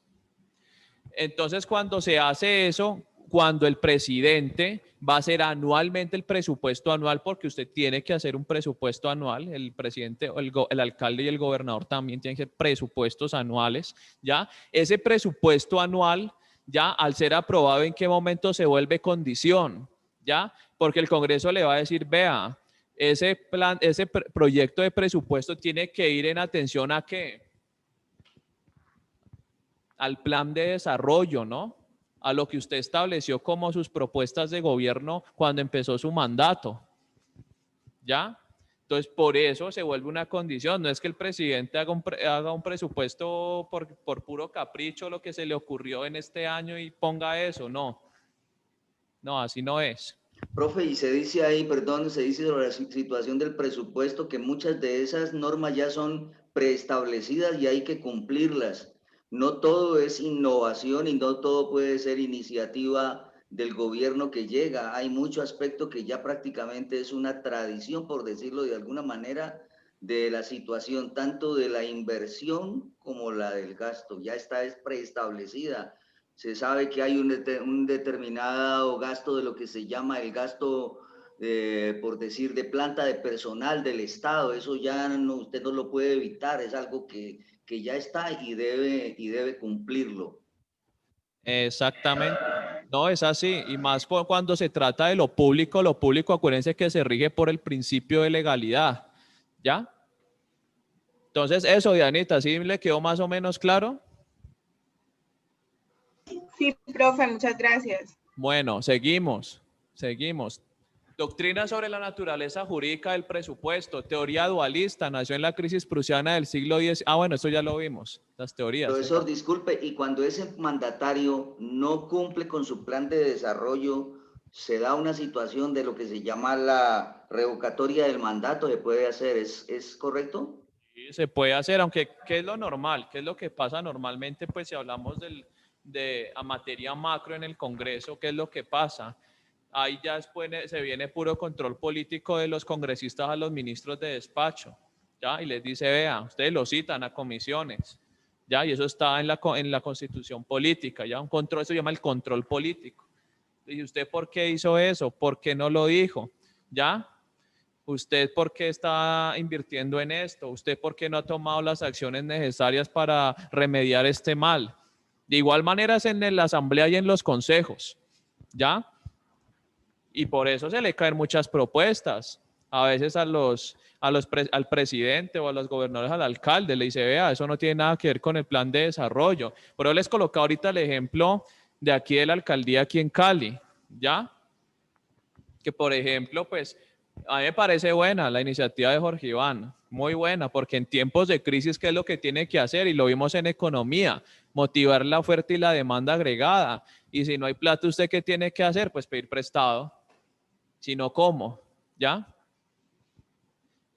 cuando se hace eso, cuando el presidente va a hacer anualmente el presupuesto anual, porque usted tiene que hacer un presupuesto anual, el presidente, el alcalde y el gobernador también tienen que hacer presupuestos anuales, ¿ya? Ese presupuesto anual ya al ser aprobado en qué momento se vuelve condición, ya, porque el Congreso le va a decir, vea, ese proyecto de presupuesto tiene que ir en atención a qué, al plan de desarrollo, ¿no? A lo que usted estableció como sus propuestas de gobierno cuando empezó su mandato, ¿ya? Entonces, por eso se vuelve una condición. No es que el presidente haga un presupuesto por puro capricho, lo que se le ocurrió en este año y ponga eso. No, no, así no es. Profe, y se dice ahí, perdón, se dice sobre la situación del presupuesto que muchas de esas normas ya son preestablecidas y hay que cumplirlas. No todo es innovación y no todo puede ser iniciativa del gobierno que llega. Hay mucho aspecto que ya prácticamente es una tradición, por decirlo de alguna manera, de la situación, tanto de la inversión como la del gasto. Ya está es preestablecida. Se sabe que hay un determinado gasto de lo que se llama el gasto, por decir, de planta de personal del Estado. Eso ya no, usted no lo puede evitar, es algo que ya está y debe cumplirlo. Exactamente. No, es así. Y más cuando se trata de lo público, acuérdense que se rige por el principio de legalidad. ¿Ya? Entonces, eso, Dianita, ¿sí le quedó más o menos claro? Sí, profe, muchas gracias. Bueno, seguimos. Doctrina sobre la naturaleza jurídica del presupuesto, teoría dualista, nació en la crisis prusiana del siglo X. Ah, bueno, esto ya lo vimos, las teorías. Profesor, disculpe, y cuando ese mandatario no cumple con su plan de desarrollo, se da una situación de lo que se llama la revocatoria del mandato, ¿se puede hacer? ¿Es correcto? Sí, se puede hacer, aunque ¿qué es lo normal? ¿Qué es lo que pasa normalmente? Pues si hablamos a materia macro en el Congreso, ¿qué es lo que pasa? Ahí ya después se viene puro control político de los congresistas a los ministros de despacho, ¿ya? Y les dice, vea, ustedes lo citan a comisiones, ¿ya? Y eso está en la Constitución política, ¿ya? Un control, eso se llama el control político. ¿Y usted por qué hizo eso? ¿Por qué no lo dijo? ¿Ya? ¿Usted por qué está invirtiendo en esto? ¿Usted por qué no ha tomado las acciones necesarias para remediar este mal? De igual manera es en la asamblea y en los consejos, ¿ya? Y por eso se le caen muchas propuestas. A veces al presidente o a los gobernadores, al alcalde, le dice, vea, eso no tiene nada que ver con el plan de desarrollo. Pero les coloco ahorita el ejemplo de aquí de la alcaldía aquí en Cali, ¿ya? Que por ejemplo, pues, a mí me parece buena la iniciativa de Jorge Iván, muy buena, porque en tiempos de crisis, ¿qué es lo que tiene que hacer? Y lo vimos en economía, motivar la oferta y la demanda agregada. Y si no hay plata, ¿usted qué tiene que hacer? Pues pedir prestado. Si no, ¿cómo? ¿Ya?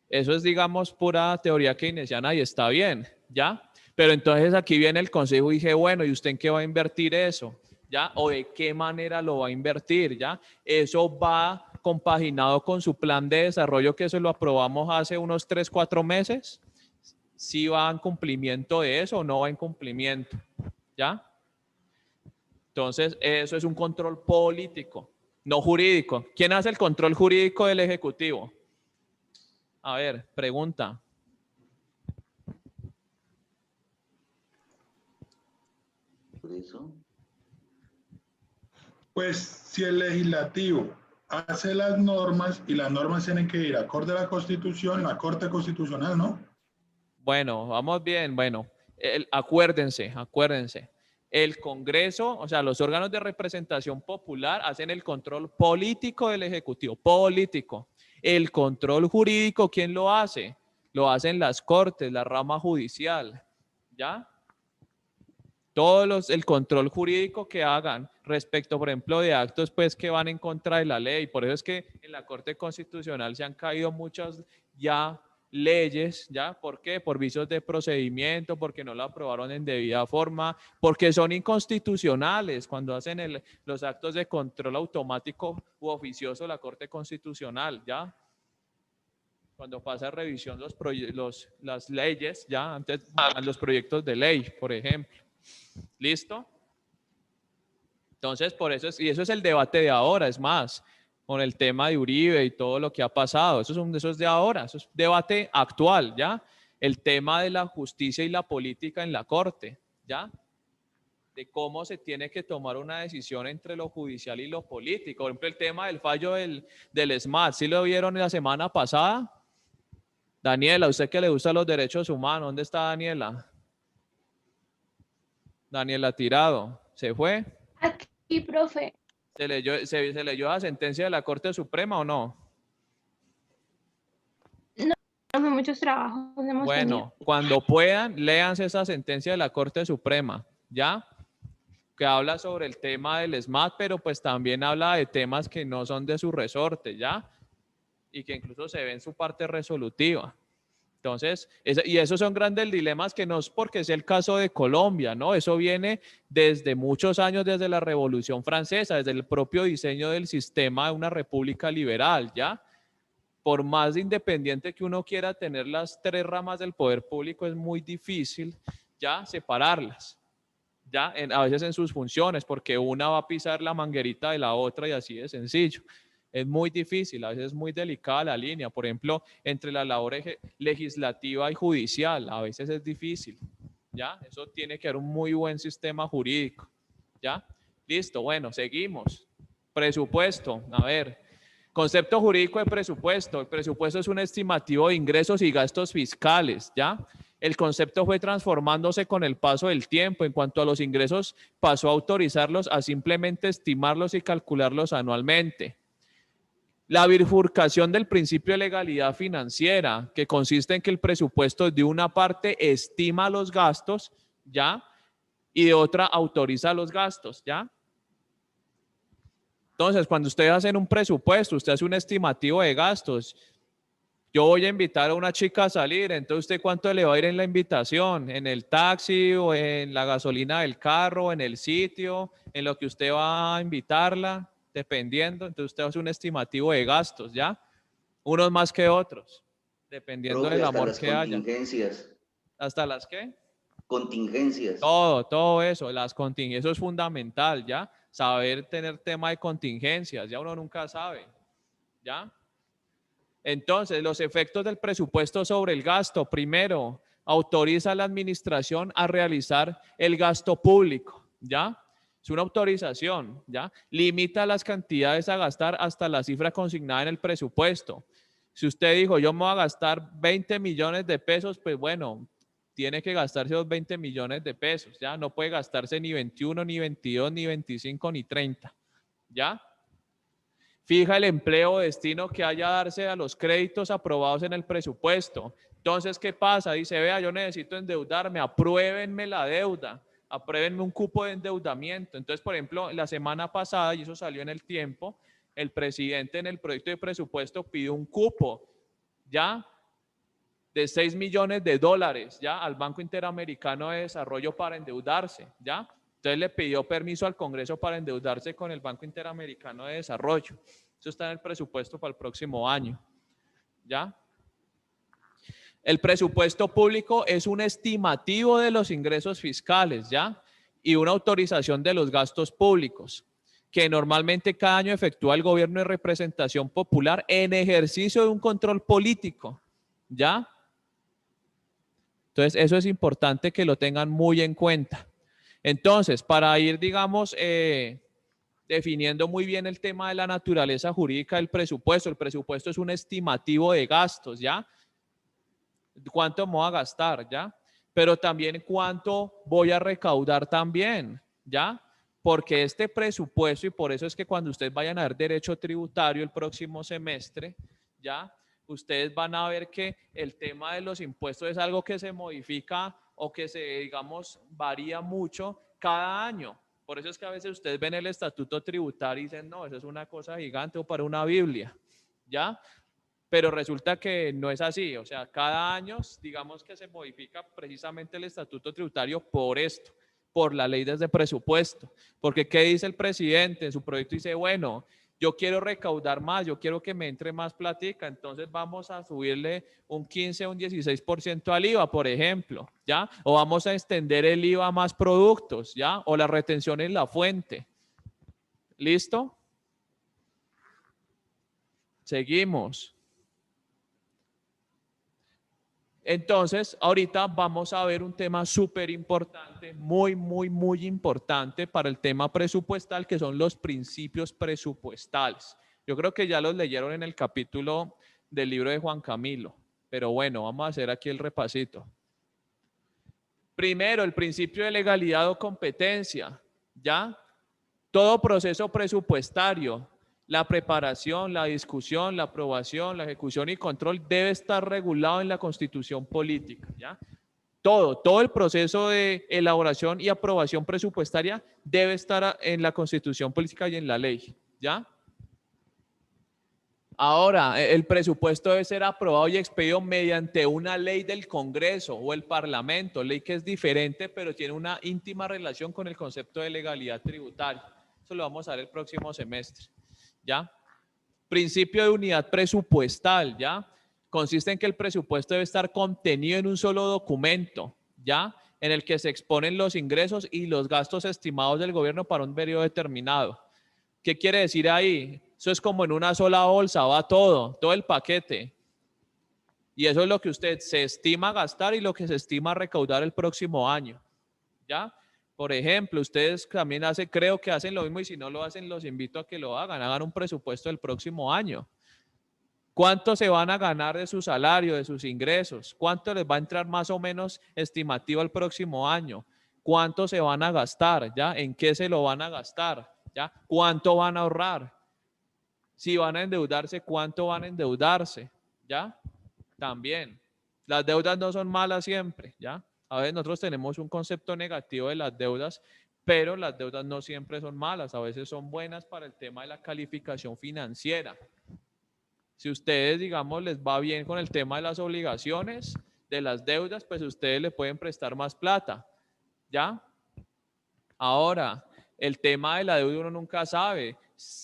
Eso es, digamos, pura teoría keynesiana y está bien, ¿ya? Pero entonces aquí viene el consejo y dije, bueno, ¿y usted en qué va a invertir eso? ¿Ya? ¿O de qué manera lo va a invertir? ¿Ya? Eso va compaginado con su plan de desarrollo que eso lo aprobamos hace unos 3, 4 meses. ¿Sí va en cumplimiento de eso o no va en cumplimiento? ¿Ya? Entonces, eso es un control político, no jurídico. ¿Quién hace el control jurídico del Ejecutivo? A ver, pregunta. Por eso. Pues si el legislativo hace las normas y las normas tienen que ir acorde a la Constitución, la Corte Constitucional, ¿no? Bueno, vamos bien. Bueno, acuérdense. El Congreso, o sea, los órganos de representación popular hacen el control político del Ejecutivo, político. El control jurídico, ¿quién lo hace? Lo hacen las Cortes, la rama judicial, ¿ya? El control jurídico que hagan respecto, por ejemplo, de actos pues que van en contra de la ley. Por eso es que en la Corte Constitucional se han caído muchas ya leyes, ¿ya? ¿Por qué? Por vicios de procedimiento, porque no lo aprobaron en debida forma, porque son inconstitucionales cuando hacen los actos de control automático u oficioso la Corte Constitucional, ¿ya? Cuando pasa a revisión las leyes, ¿ya? Antes los proyectos de ley, por ejemplo. ¿Listo? Entonces, por eso y eso es el debate de ahora, es más, con el tema de Uribe y todo lo que ha pasado, eso es de ahora, eso es debate actual, ¿ya? El tema de la justicia y la política en la Corte, ¿ya? de cómo se tiene que tomar una decisión entre lo judicial y lo político. Por ejemplo, el tema del fallo del SMAT, ¿sí lo vieron la semana pasada? Daniela, usted que le gustan los derechos humanos, ¿dónde está Daniela? Daniela Tirado, ¿se fue? Aquí, profe. ¿Se leyó la sentencia de la Corte Suprema o no? Profe, muchos trabajos hemos Bueno, tenido. cuando puedan, léanse esa sentencia de la Corte Suprema, ¿ya? Que habla sobre el tema del SMAT, pero pues también habla de temas que no son de su resorte, ¿ya? Y que incluso se ve en su parte resolutiva. Entonces, y esos son grandes dilemas que no es porque sea el caso de Colombia, ¿no? Eso viene desde muchos años, desde la Revolución Francesa, desde el propio diseño del sistema de una república liberal, ¿ya? Por más independiente que uno quiera tener las tres ramas del poder público, es muy difícil, ¿ya? Separarlas, ¿ya? A veces en sus funciones, porque una va a pisar la manguerita de la otra y así de sencillo. Es muy difícil, a veces es muy delicada la línea, por ejemplo, entre la labor legislativa y judicial, a veces es difícil, ¿ya? Eso tiene que haber un muy buen sistema jurídico, ¿ya? Listo, bueno, seguimos. Presupuesto, a ver, concepto jurídico de presupuesto. El presupuesto es un estimativo de ingresos y gastos fiscales, ¿ya? El concepto fue transformándose con el paso del tiempo. En cuanto a los ingresos, pasó a autorizarlos a simplemente estimarlos y calcularlos anualmente. La bifurcación del principio de legalidad financiera, que consiste en que el presupuesto de una parte estima los gastos, ¿ya? Y de otra autoriza los gastos, ¿ya? Entonces, cuando ustedes hacen un presupuesto, usted hace un estimativo de gastos. Yo voy a invitar a una chica a salir, entonces usted cuánto le va a ir en la invitación, en el taxi o en la gasolina del carro, en el sitio, en lo que usted va a invitarla, dependiendo. Entonces usted hace un estimativo de gastos, ¿ya? Unos más que otros, dependiendo Profe, del hasta amor las que haya. contingencias. ¿Hasta las qué? Contingencias. Todo eso, las contingencias, eso es fundamental, ¿ya? Saber tener tema de contingencias, ya uno nunca sabe, ¿ya? Entonces, los efectos del presupuesto sobre el gasto. Primero, autoriza a la administración a realizar el gasto público, ¿ya? Es una autorización, ¿ya? Limita las cantidades a gastar hasta la cifra consignada en el presupuesto. Si usted dijo, yo me voy a gastar 20 millones de pesos, pues bueno, tiene que gastarse los 20 millones de pesos, ¿ya? No puede gastarse ni 21, ni 22, ni 25, ni 30, ¿ya? Fija el empleo o destino que haya a darse a los créditos aprobados en el presupuesto. Entonces, ¿qué pasa? Dice, vea, yo necesito endeudarme, apruébenme la deuda, apruébenme un cupo de endeudamiento. Entonces, por ejemplo, la semana pasada, y eso salió en El Tiempo, el presidente en el proyecto de presupuesto pidió un cupo, ¿ya? De $6 millones, ¿ya? Al Banco Interamericano de Desarrollo para endeudarse, ¿ya? Entonces le pidió permiso al Congreso para endeudarse con el Banco Interamericano de Desarrollo. Eso está en el presupuesto para el próximo año, ¿ya? El presupuesto público es un estimativo de los ingresos fiscales, ¿ya? Y una autorización de los gastos públicos, que normalmente cada año efectúa el gobierno de representación popular en ejercicio de un control político, ¿ya? Entonces, eso es importante que lo tengan muy en cuenta. Entonces, para ir, digamos, definiendo muy bien el tema de la naturaleza jurídica del presupuesto, el presupuesto es un estimativo de gastos, ¿ya? ¿Cuánto me voy a gastar, ya? Pero también cuánto voy a recaudar también, ¿ya? Porque este presupuesto, y por eso es que cuando ustedes vayan a ver derecho tributario el próximo semestre, ¿ya? Ustedes van a ver que el tema de los impuestos es algo que se modifica o que se, digamos, varía mucho cada año. Por eso es que a veces ustedes ven el estatuto tributario y dicen, no, eso es una cosa gigante o para una Biblia, ¿ya? Pero resulta que no es así. O sea, cada año, digamos que se modifica precisamente el estatuto tributario por esto, por la ley desde presupuesto. Porque ¿qué dice el presidente? En su proyecto dice, bueno, yo quiero recaudar más, yo quiero que me entre más platica, entonces vamos a subirle un 15 o un 16% al IVA, por ejemplo, ¿ya? O vamos a extender el IVA a más productos, ¿ya? O la retención en la fuente. ¿Listo? Seguimos. Entonces, ahorita vamos a ver un tema súper importante, muy importante para el tema presupuestal, que son los principios presupuestales. Yo creo que ya los leyeron en el capítulo del libro de Juan Camilo, pero bueno, vamos a hacer aquí el repasito. Primero, el principio de legalidad o competencia, ¿ya? Todo proceso presupuestario, la preparación, la discusión, la aprobación, la ejecución y control debe estar regulado en la Constitución política, ¿ya? Todo el proceso de elaboración y aprobación presupuestaria debe estar en la Constitución política y en la ley, ¿ya? Ahora, el presupuesto debe ser aprobado y expedido mediante una ley del Congreso o el Parlamento, ley que es diferente, pero tiene una íntima relación con el concepto de legalidad tributaria. Eso lo vamos a ver el próximo semestre, ¿ya? Principio de unidad presupuestal, ¿ya? Consiste en que el presupuesto debe estar contenido en un solo documento, ¿ya? En el que se exponen los ingresos y los gastos estimados del gobierno para un periodo determinado. ¿Qué quiere decir ahí? Eso es como en una sola bolsa, va todo el paquete. Y eso es lo que usted se estima gastar y lo que se estima recaudar el próximo año, ¿ya? Por ejemplo, ustedes también creo que hacen lo mismo y si no lo hacen, los invito a que lo hagan un presupuesto del próximo año. ¿Cuánto se van a ganar de su salario, de sus ingresos? ¿Cuánto les va a entrar más o menos estimativo el próximo año? ¿Cuánto se van a gastar? ¿Ya? ¿En qué se lo van a gastar? ¿Ya? ¿Cuánto van a ahorrar? Si van a endeudarse, ¿cuánto van a endeudarse? ¿Ya? También. Las deudas no son malas siempre, ¿ya? A veces nosotros tenemos un concepto negativo de las deudas, pero las deudas no siempre son malas, a veces son buenas para el tema de la calificación financiera. Si ustedes, digamos, les va bien con el tema de las obligaciones, de las deudas, pues ustedes le pueden prestar más plata, ¿ya? Ahora, el tema de la deuda uno nunca sabe.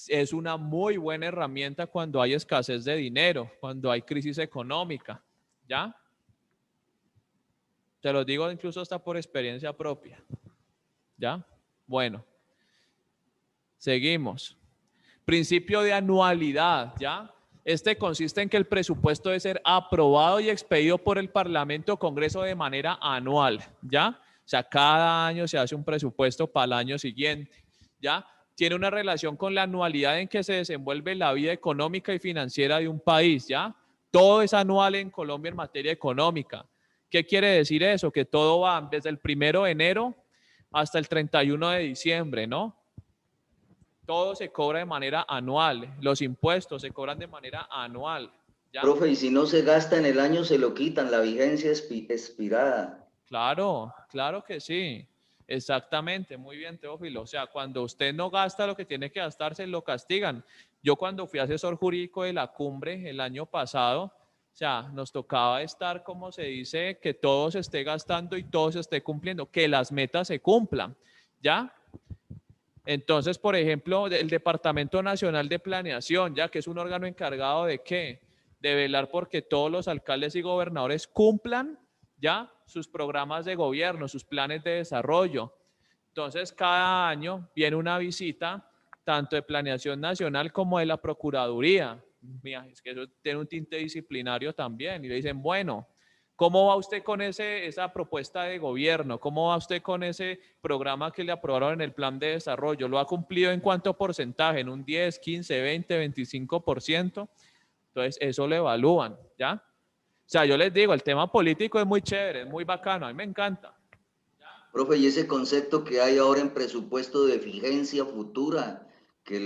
Es una muy buena herramienta cuando hay escasez de dinero, cuando hay crisis económica, ¿ya? Te lo digo incluso hasta por experiencia propia, ¿ya? Bueno, seguimos. Principio de anualidad, ¿ya? Este consiste en que el presupuesto debe ser aprobado y expedido por el Parlamento o Congreso de manera anual, ¿ya? O sea, cada año se hace un presupuesto para el año siguiente, ¿ya? Tiene una relación con la anualidad en que se desenvuelve la vida económica y financiera de un país, ¿ya? Todo es anual en Colombia en materia económica. ¿Qué quiere decir eso? Que todo va desde el 1 de enero hasta el 31 de diciembre, ¿no? Todo se cobra de manera anual. Los impuestos se cobran de manera anual, ¿ya? Profe, y si no se gasta en el año, se lo quitan, la vigencia expirada. Claro, claro que sí. Exactamente, muy bien, Teófilo. O sea, cuando usted no gasta lo que tiene que gastarse, lo castigan. Yo cuando fui asesor jurídico de la cumbre el año pasado, o sea, nos tocaba estar, como se dice, que todo se esté gastando y todo se esté cumpliendo, que las metas se cumplan, ¿ya? Entonces, por ejemplo, el Departamento Nacional de Planeación, ya que es un órgano encargado de ¿qué? De velar porque todos los alcaldes y gobernadores cumplan ya sus programas de gobierno, sus planes de desarrollo. Entonces, cada año viene una visita tanto de Planeación Nacional como de la Procuraduría. Mira, es que eso tiene un tinte disciplinario también. Y le dicen, bueno, ¿cómo va usted con esa propuesta de gobierno? ¿Cómo va usted con ese programa que le aprobaron en el plan de desarrollo? ¿Lo ha cumplido en cuánto porcentaje? ¿En un 10, 15, 20, 25%? Entonces, eso lo evalúan, ¿ya? O sea, yo les digo, el tema político es muy chévere, es muy bacano, a mí me encanta. Profe, y ese concepto que hay ahora en presupuesto de vigencia futura, que el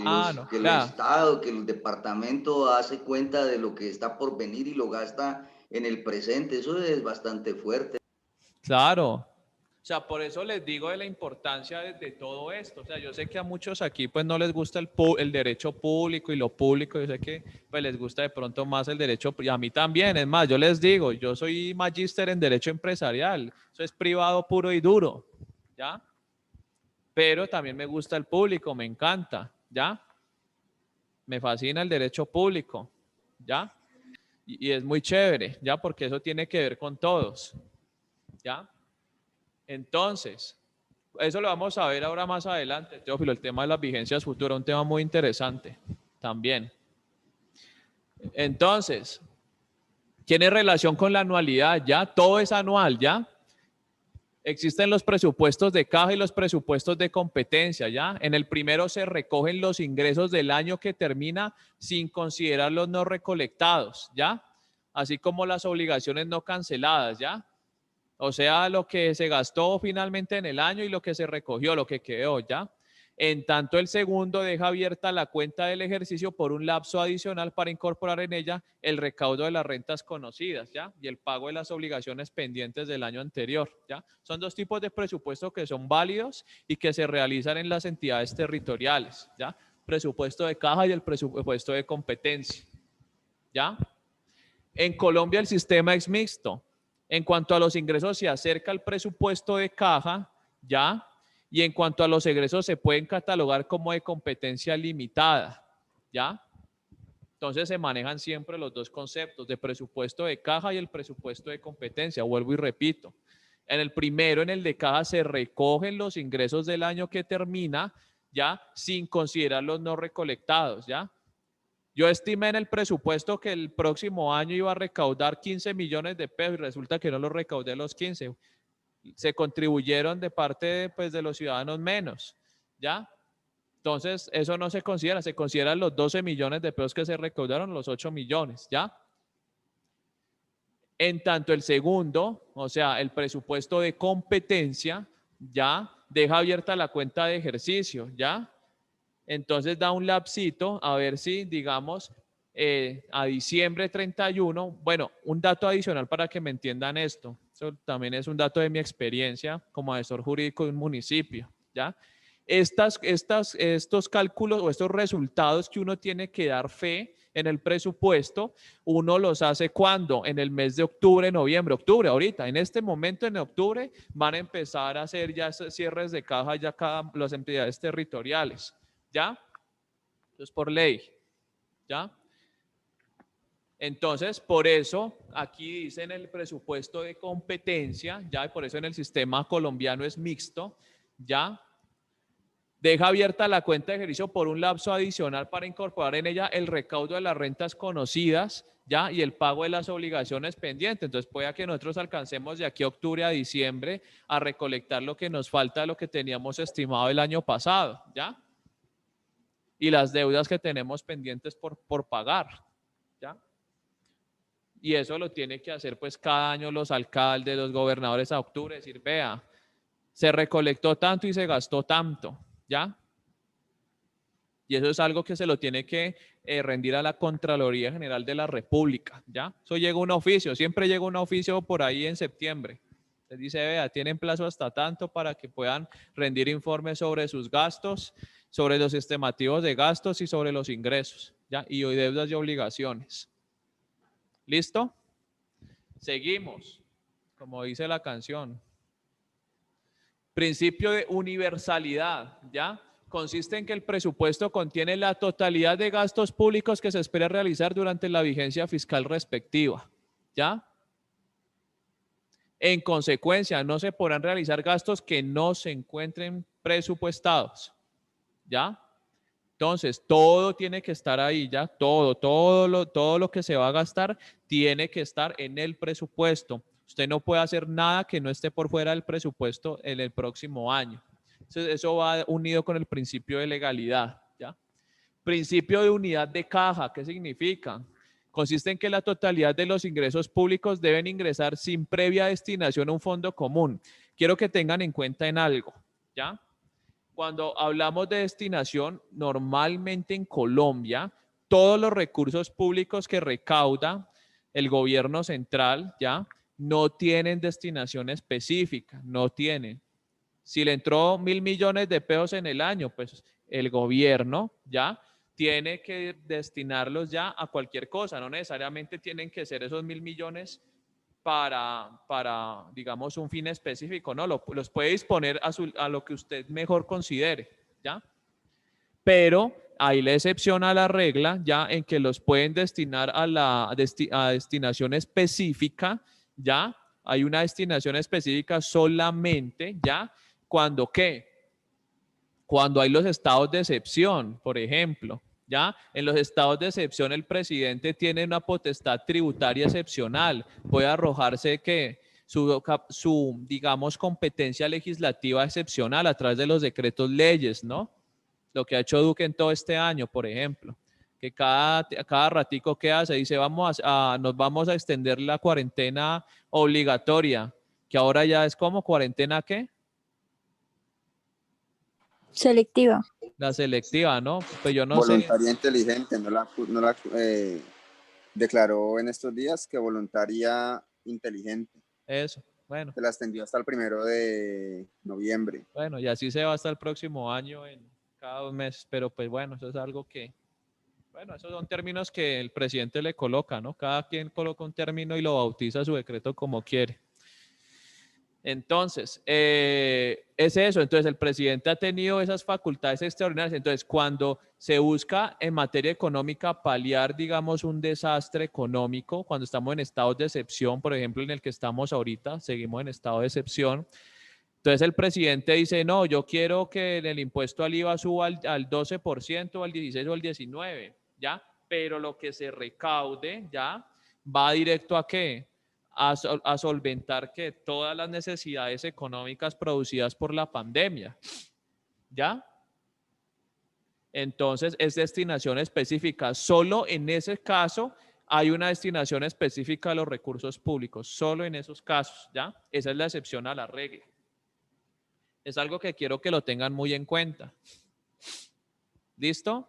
Estado, que el departamento hace cuenta de lo que está por venir y lo gasta en el presente, eso es bastante fuerte. Claro. O sea, por eso les digo de la importancia de todo esto. O sea, yo sé que a muchos aquí pues no les gusta el derecho público y lo público. Yo sé que pues les gusta de pronto más el derecho, y a mí también. Es más, yo les digo, yo soy magíster en derecho empresarial. Eso es privado puro y duro, ¿ya? Pero también me gusta el público, me encanta, ¿ya? Me fascina el derecho público, ¿ya? Y es muy chévere, ¿ya? Porque eso tiene que ver con todos, ¿ya? Entonces, eso lo vamos a ver ahora más adelante, Teófilo, el tema de las vigencias futuras, un tema muy interesante también. Entonces, Tiene relación con la anualidad, ¿ya? Todo es anual, ¿ya? Existen los presupuestos de caja y los presupuestos de competencia, ¿ya? En el primero se recogen los ingresos del año que termina sin considerar los no recolectados, ¿ya? Así como las obligaciones no canceladas, ¿ya? O sea, lo que se gastó finalmente en el año y lo que se recogió, lo que quedó, ¿ya? En tanto, el segundo deja abierta la cuenta del ejercicio por un lapso adicional para incorporar en ella el recaudo de las rentas conocidas, ¿ya? Y el pago de las obligaciones pendientes del año anterior, ¿ya? Son dos tipos de presupuesto que son válidos y que se realizan en las entidades territoriales, ¿ya? Presupuesto de caja y el presupuesto de competencia, ¿ya? En Colombia el sistema es mixto. En cuanto a los ingresos se acerca al presupuesto de caja, ¿ya? Y en cuanto a los egresos se pueden catalogar como de competencia limitada, ¿ya? Entonces se manejan siempre los dos conceptos de presupuesto de caja y el presupuesto de competencia. Vuelvo y repito. En el primero, en el de caja, se recogen los ingresos del año que termina, ¿ya? Sin considerar los no recolectados, ¿ya? Yo estimé en el presupuesto que el próximo año iba a recaudar 15 millones de pesos y resulta que no los recaudé los 15. Se contribuyeron de parte pues, de los ciudadanos menos, ¿ya? Entonces, eso no se considera, se consideran los 12 millones de pesos que se recaudaron, los 8 millones, ¿ya? En tanto, el segundo, o sea, el presupuesto de competencia, ¿ya? Deja abierta la cuenta de ejercicio, ¿ya? Entonces, da un lapsito a ver si, digamos, a diciembre 31, bueno, un dato adicional para que me entiendan esto. Eso también es un dato de mi experiencia como asesor jurídico de un municipio, ¿ya? Estos cálculos o estos resultados que uno tiene que dar fe en el presupuesto, uno los hace cuando en el mes de octubre, noviembre, octubre, ahorita, en este momento en octubre van a empezar a hacer ya cierres de caja ya las entidades territoriales, ¿ya? Entonces por ley, ¿ya? Entonces, por eso aquí dicen el presupuesto de competencia, ya, y por eso en el sistema colombiano es mixto, ya. Deja abierta la cuenta de ejercicio por un lapso adicional para incorporar en ella el recaudo de las rentas conocidas, ya, y el pago de las obligaciones pendientes. Entonces, puede que nosotros alcancemos de aquí a octubre a diciembre a recolectar lo que nos falta de lo que teníamos estimado el año pasado, ya. Y las deudas que tenemos pendientes por pagar, ya. Y eso lo tiene que hacer pues cada año los alcaldes, los gobernadores a octubre, decir, vea, se recolectó tanto y se gastó tanto, ¿ya? Y eso es algo que se lo tiene que rendir a la Contraloría General de la República, ¿ya? Eso llega un oficio, siempre llega un oficio por ahí en septiembre. Les dice, vea, tienen plazo hasta tanto para que puedan rendir informes sobre sus gastos, sobre los estimativos de gastos y sobre los ingresos, ¿ya? Y deudas y obligaciones. ¿Listo? Seguimos, como dice la canción. Principio de universalidad, ¿ya? Consiste en que el presupuesto contiene la totalidad de gastos públicos que se espera realizar durante la vigencia fiscal respectiva, ¿ya? En consecuencia, no se podrán realizar gastos que no se encuentren presupuestados, ¿ya? Entonces, todo tiene que estar ahí, ¿ya? Todo lo que se va a gastar tiene que estar en el presupuesto. Usted no puede hacer nada que no esté por fuera del presupuesto en el próximo año. Entonces, eso va unido con el principio de legalidad, ¿ya? Principio de unidad de caja, ¿qué significa? Consiste en que la totalidad de los ingresos públicos deben ingresar sin previa destinación a un fondo común. Quiero que tengan en cuenta en algo, ¿ya? Cuando hablamos de destinación, normalmente en Colombia, todos los recursos públicos que recauda el gobierno central, ¿ya? No tienen destinación específica, no tienen. Si le entró 1.000 millones de pesos en el año, pues el gobierno, ¿ya? Tiene que destinarlos ya a cualquier cosa, no necesariamente tienen que ser esos 1.000 millones para, digamos, un fin específico, ¿no? Los puede disponer a lo que usted mejor considere, ¿ya? Pero hay la excepción a la regla, ya, en que los pueden destinar a destinación específica, ¿ya? Hay una destinación específica solamente, ¿ya? ¿Cuándo qué? Cuando hay los estados de excepción, por ejemplo, ¿ya? En los estados de excepción el presidente tiene una potestad tributaria excepcional, puede arrojarse que su, digamos, competencia legislativa excepcional a través de los decretos leyes, ¿no? Lo que ha hecho Duque en todo este año, por ejemplo, que cada ratico que hace, dice, nos vamos a extender la cuarentena obligatoria, que ahora ya es como cuarentena, ¿qué? Selectiva. La selectiva, ¿no? Pues yo no voluntaria sé. inteligente, no la declaró en estos días que voluntaria inteligente. Eso, bueno. Se la extendió hasta el 1 de noviembre. Bueno, y así se va hasta el próximo año en cada 2 meses, pero pues bueno, eso es algo que, bueno, esos son términos que el presidente le coloca, ¿no? Cada quien coloca un término y lo bautiza su decreto como quiere. Entonces, es eso. Entonces, el presidente ha tenido esas facultades extraordinarias. Entonces, cuando se busca en materia económica paliar, digamos, un desastre económico, cuando estamos en estados de excepción, por ejemplo, en el que estamos ahorita, seguimos en estado de excepción. Entonces, el presidente dice, no, yo quiero que el impuesto al IVA suba al 12%, al 16% o al 19%, ¿ya? Pero lo que se recaude, ¿ya? Va directo ¿a qué? A solventar que todas las necesidades económicas producidas por la pandemia, ¿ya? Entonces es destinación específica. Solo en ese caso hay una destinación específica a los recursos públicos, solo en esos casos, ¿ya? Esa es la excepción a la regla. Es algo que quiero que lo tengan muy en cuenta. ¿Listo?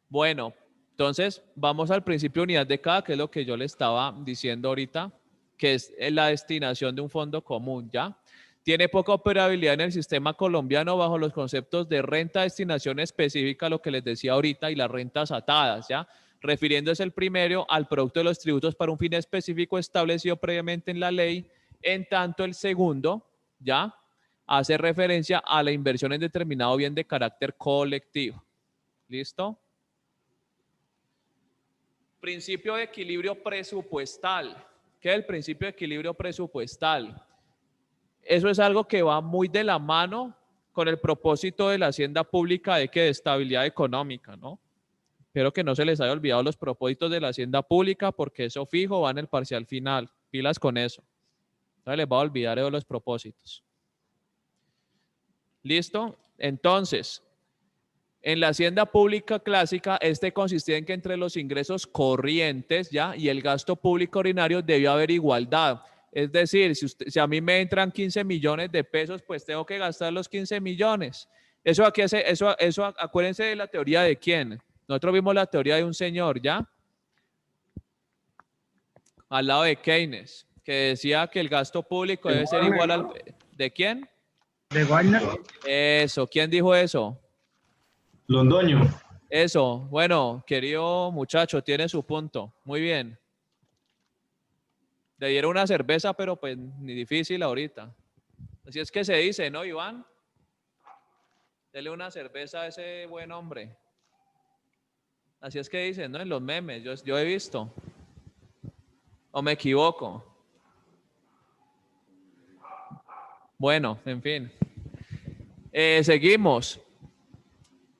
Bueno, entonces vamos al principio de unidad de cada, que es lo que yo le estaba diciendo ahorita, que es la destinación de un fondo común, ¿ya? Tiene poca operabilidad en el sistema colombiano bajo los conceptos de renta, destinación específica, lo que les decía ahorita, y las rentas atadas, ¿ya? Refiriéndose el primero al producto de los tributos para un fin específico establecido previamente en la ley, en tanto el segundo, ¿ya? Hace referencia a la inversión en determinado bien de carácter colectivo. ¿Listo? Principio de equilibrio presupuestal. ¿Qué es el principio de equilibrio presupuestal? Eso es algo que va muy de la mano con el propósito de la hacienda pública de estabilidad económica, ¿no? Espero que no se les haya olvidado los propósitos de la hacienda pública, porque eso fijo va en el parcial final. Pilas con eso. No se les va a olvidar de los propósitos. ¿Listo? Entonces, en la hacienda pública clásica, consistía en que entre los ingresos corrientes, ¿ya? Y el gasto público ordinario debía haber igualdad. Es decir, si a mí me entran 15 millones de pesos, pues tengo que gastar los 15 millones. Eso acuérdense de la teoría de quién. Nosotros vimos la teoría de un señor, ¿ya? Al lado de Keynes, que decía que el gasto público debe ser igual al... ¿De quién? De Wagner. Eso, ¿quién dijo eso? Londoño. Eso, bueno, querido muchacho, tiene su punto. Muy bien. Le dieron una cerveza, pero pues ni difícil ahorita. Así es que se dice, ¿no, Iván? Dele una cerveza a ese buen hombre. Así es que dicen, ¿no? En los memes, yo he visto. ¿O me equivoco? Bueno, en fin. Seguimos.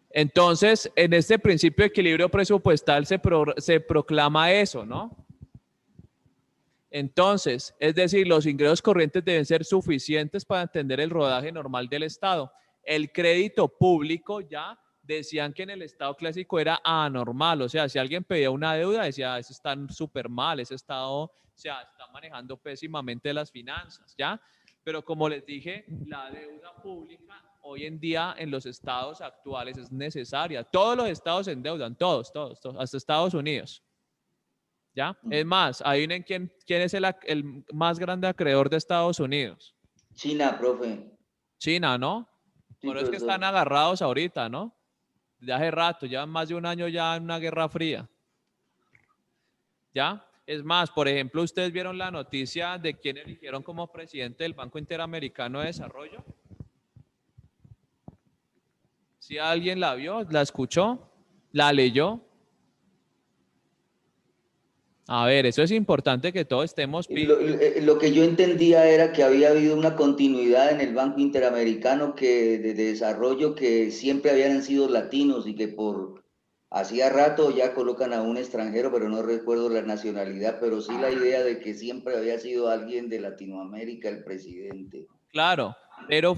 Entonces, en este principio de equilibrio presupuestal se proclama eso, ¿no? Entonces, es decir, los ingresos corrientes deben ser suficientes para atender el rodaje normal del Estado. El crédito público, ya decían que en el Estado clásico era anormal, o sea, si alguien pedía una deuda, decía, eso está súper mal, ese Estado, o sea, está manejando pésimamente las finanzas, ¿ya? Pero como les dije, la deuda pública hoy en día en los estados actuales es necesaria. Todos los estados se endeudan, todos, hasta Estados Unidos. ¿Ya? Es más, adivinen quién es el más grande acreedor de Estados Unidos. China, profe. China, ¿no? Sí, Por eso es que están agarrados ahorita, ¿no? De hace rato, ya más de un año ya en una guerra fría. ¿Ya? Es más, por ejemplo, ¿ustedes vieron la noticia de quién eligieron como presidente del Banco Interamericano de Desarrollo? ¿Si alguien la vio, la escuchó, la leyó? A ver, eso es importante que todos estemos... Lo que yo entendía era que había habido una continuidad en el Banco Interamericano de Desarrollo, que siempre habían sido latinos y que por Hacía rato ya colocan a un extranjero, pero no recuerdo la nacionalidad, pero sí la idea de que siempre había sido alguien de Latinoamérica el presidente. Claro, pero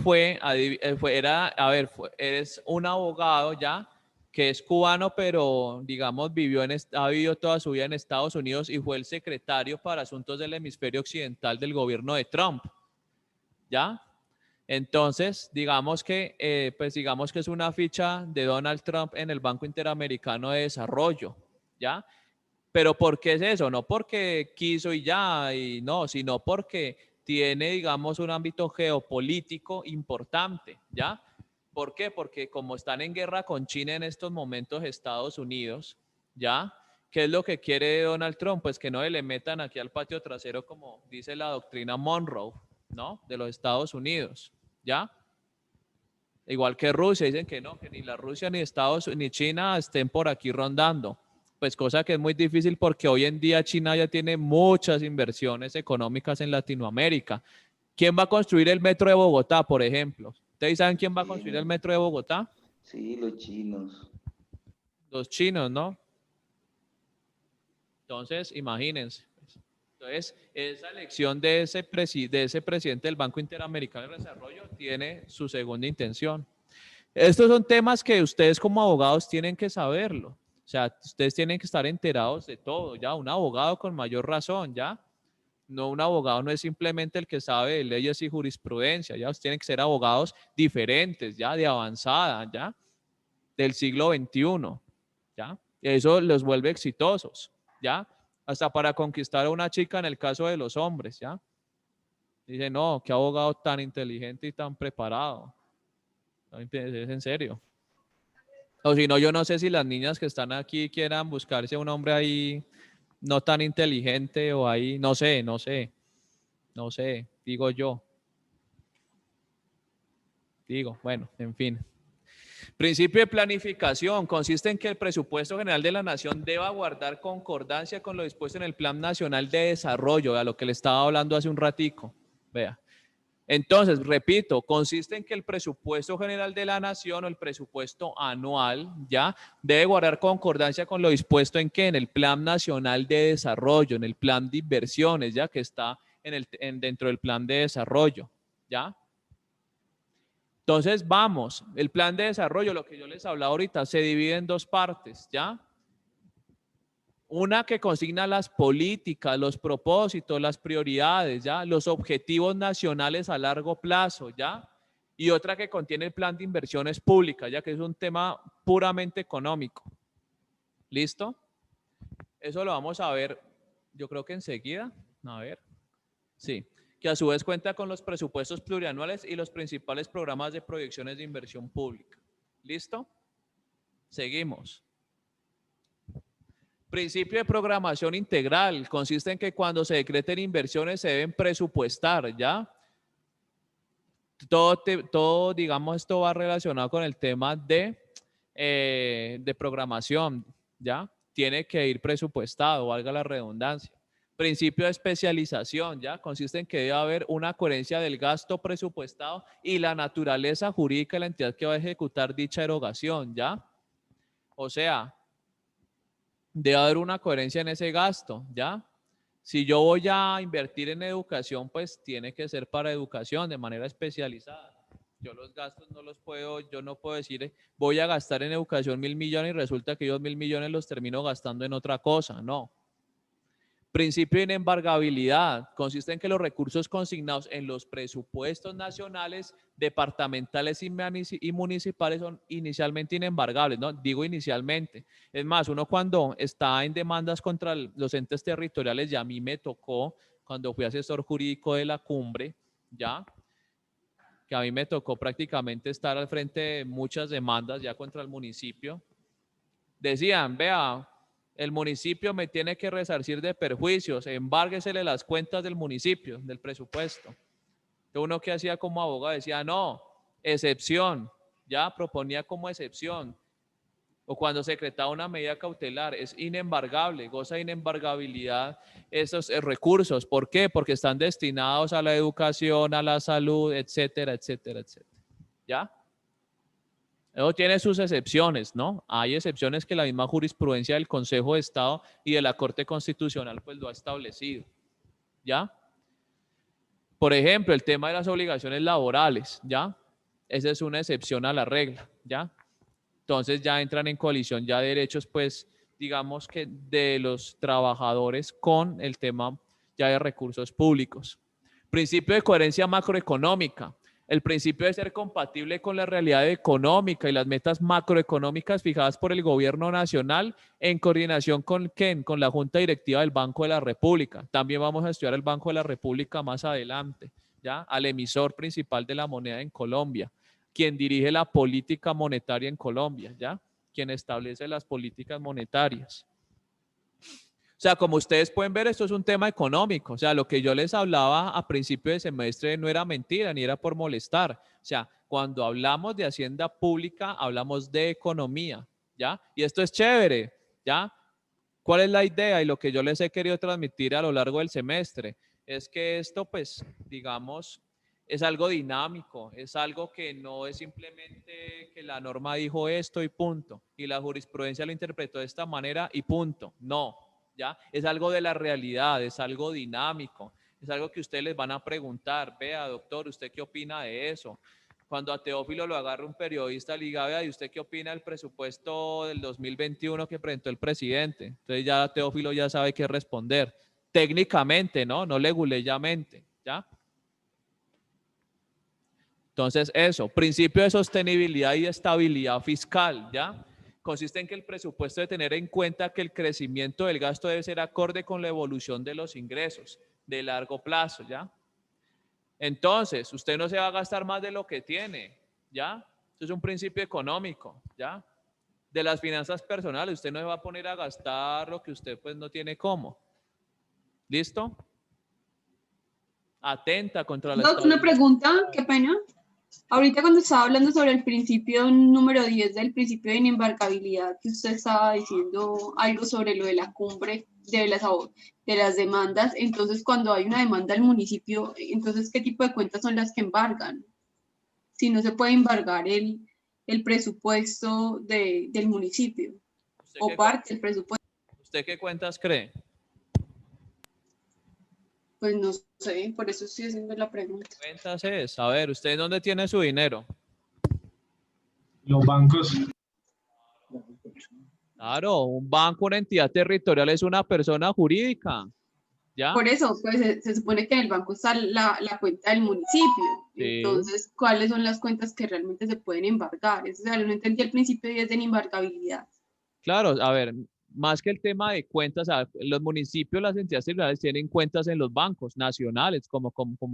eres un abogado ya que es cubano, pero digamos ha vivido toda su vida en Estados Unidos y fue el secretario para asuntos del hemisferio occidental del gobierno de Trump, ¿ya? Entonces, digamos que es una ficha de Donald Trump en el Banco Interamericano de Desarrollo, ¿ya? Pero ¿por qué es eso? No porque quiso y ya, y no, sino porque tiene, digamos, un ámbito geopolítico importante, ¿ya? ¿Por qué? Porque como están en guerra con China en estos momentos Estados Unidos, ¿ya? ¿Qué es lo que quiere Donald Trump? Pues que no le metan aquí al patio trasero como dice la doctrina Monroe, ¿no? De los Estados Unidos, ¿ya? Igual que Rusia, dicen que no, que ni la Rusia ni China estén por aquí rondando. Pues cosa que es muy difícil porque hoy en día China ya tiene muchas inversiones económicas en Latinoamérica. ¿Quién va a construir el metro de Bogotá, por ejemplo? ¿Ustedes saben quién va a construir el metro de Bogotá? Sí, los chinos. Los chinos, ¿no? Entonces, imagínense. Entonces, esa elección de ese presidente del Banco Interamericano de Desarrollo tiene su segunda intención. Estos son temas que ustedes como abogados tienen que saberlo. O sea, ustedes tienen que estar enterados de todo, ¿ya? Un abogado con mayor razón, ¿ya? No, un abogado no es simplemente el que sabe de leyes y jurisprudencia, ¿ya? Ustedes tienen que ser abogados diferentes, ¿ya? De avanzada, ¿ya? Del siglo XXI, ¿ya? Y eso los vuelve exitosos, ¿ya? Hasta para conquistar a una chica en el caso de los hombres, ¿ya? Dice, no, qué abogado tan inteligente y tan preparado. Es en serio. O si no, yo no sé si las niñas que están aquí quieran buscarse un hombre ahí no tan inteligente o ahí, no sé, digo yo. Bueno, en fin. Principio de planificación consiste en que el presupuesto general de la nación deba guardar concordancia con lo dispuesto en el Plan Nacional de Desarrollo, a lo que le estaba hablando hace un ratico. Vea. Entonces, repito, consiste en que el presupuesto general de la nación o el presupuesto anual, ¿ya? Debe guardar concordancia con lo dispuesto en ¿qué? En el Plan Nacional de Desarrollo, en el Plan de Inversiones, ¿ya? Que está dentro del Plan de Desarrollo, ¿ya? Entonces, vamos, el Plan de Desarrollo, lo que yo les hablaba ahorita, se divide en dos partes, ¿ya? Una que consigna las políticas, los propósitos, las prioridades, ¿ya? Los objetivos nacionales a largo plazo, ¿ya? Y otra que contiene el plan de inversiones públicas, ya que es un tema puramente económico. ¿Listo? Eso lo vamos a ver, yo creo que enseguida. A ver. Sí. Que a su vez cuenta con los presupuestos plurianuales y los principales programas de proyecciones de inversión pública. ¿Listo? Seguimos. Principio de programación integral consiste en que cuando se decreten inversiones se deben presupuestar, ¿ya? Todo, digamos, esto va relacionado con el tema de programación, ¿ya? Tiene que ir presupuestado, valga la redundancia. Principio de especialización, ¿ya? Consiste en que debe haber una coherencia del gasto presupuestado y la naturaleza jurídica de la entidad que va a ejecutar dicha erogación, ¿ya? O sea, debe haber una coherencia en ese gasto, ¿ya? Si yo voy a invertir en educación, pues tiene que ser para educación de manera especializada. Yo los gastos yo no puedo decir, voy a gastar en educación 1.000 millones y resulta que yo 1.000 millones los termino gastando en otra cosa, no. Principio de inembargabilidad consiste en que los recursos consignados en los presupuestos nacionales, departamentales y municipales son inicialmente inembargables, ¿no? Digo inicialmente. Es más, uno cuando está en demandas contra los entes territoriales, ya a mí me tocó, cuando fui asesor jurídico de la cumbre, ya, que a mí me tocó prácticamente estar al frente de muchas demandas ya contra el municipio. Decían, vea, el municipio me tiene que resarcir de perjuicios, embárguesele las cuentas del municipio, del presupuesto. Entonces uno que hacía como abogado decía, no, excepción, ya proponía como excepción. O cuando se decretaba una medida cautelar, es inembargable, goza de inembargabilidad esos recursos. ¿Por qué? Porque están destinados a la educación, a la salud, etcétera, etcétera, etcétera. ¿Ya? Eso tiene sus excepciones, ¿no? Hay excepciones que la misma jurisprudencia del Consejo de Estado y de la Corte Constitucional pues lo ha establecido, ¿ya? Por ejemplo, el tema de las obligaciones laborales, ¿ya? Esa es una excepción a la regla, ¿ya? Entonces ya entran en colisión ya derechos, pues, digamos que de los trabajadores con el tema ya de recursos públicos. Principio de coherencia macroeconómica. El principio de ser compatible con la realidad económica y las metas macroeconómicas fijadas por el gobierno nacional en coordinación con ¿quién? Con la Junta Directiva del Banco de la República. También vamos a estudiar el Banco de la República más adelante, ¿ya? Al emisor principal de la moneda en Colombia, quien dirige la política monetaria en Colombia, ¿ya? Quien establece las políticas monetarias. O sea, como ustedes pueden ver, esto es un tema económico. O sea, lo que yo les hablaba a principio de semestre no era mentira, ni era por molestar. O sea, cuando hablamos de hacienda pública, hablamos de economía, ¿ya? Y esto es chévere, ¿ya? ¿Cuál es la idea? Y lo que yo les he querido transmitir a lo largo del semestre es que esto, pues, digamos, es algo dinámico, es algo que no es simplemente que la norma dijo esto y punto, y la jurisprudencia lo interpretó de esta manera y punto. No. ¿Ya? Es algo de la realidad, es algo dinámico, es algo que ustedes les van a preguntar, vea, doctor, ¿usted qué opina de eso? Cuando a Teófilo lo agarra un periodista, le diga, vea, ¿y usted qué opina del presupuesto del 2021 que presentó el presidente? Entonces ya Teófilo ya sabe qué responder, técnicamente, ¿no? No leguleyamente, ¿ya? Entonces eso, principio de sostenibilidad y estabilidad fiscal, ¿ya? Consiste en que el presupuesto debe tener en cuenta que el crecimiento del gasto debe ser acorde con la evolución de los ingresos de largo plazo, ¿ya? Entonces, usted no se va a gastar más de lo que tiene, ¿ya? Eso es un principio económico, ¿ya? De las finanzas personales, usted no se va a poner a gastar lo que usted pues no tiene cómo. ¿Listo? Atenta contra la Doc, una pregunta, qué pena. Ahorita cuando estaba hablando sobre el principio número 10 del principio de inembargabilidad, que usted estaba diciendo algo sobre lo de la cumbre de las demandas, entonces cuando hay una demanda al municipio, entonces ¿qué tipo de cuentas son las que embargan? Si no se puede embargar el presupuesto del municipio o parte del presupuesto. ¿Usted qué cuentas cree? Pues no sé, por eso estoy haciendo la pregunta. Cuentas es, a ver, ¿usted dónde tiene su dinero? Los bancos. Claro, un banco, una entidad territorial es una persona jurídica, ¿ya? Por eso, pues se supone que en el banco está la cuenta del municipio. Sí. Entonces, ¿cuáles son las cuentas que realmente se pueden embargar? Eso, o sea, no entendí el principio 10 de inembargabilidad. Claro, a ver, más que el tema de cuentas, los municipios, las entidades territoriales tienen cuentas en los bancos nacionales, como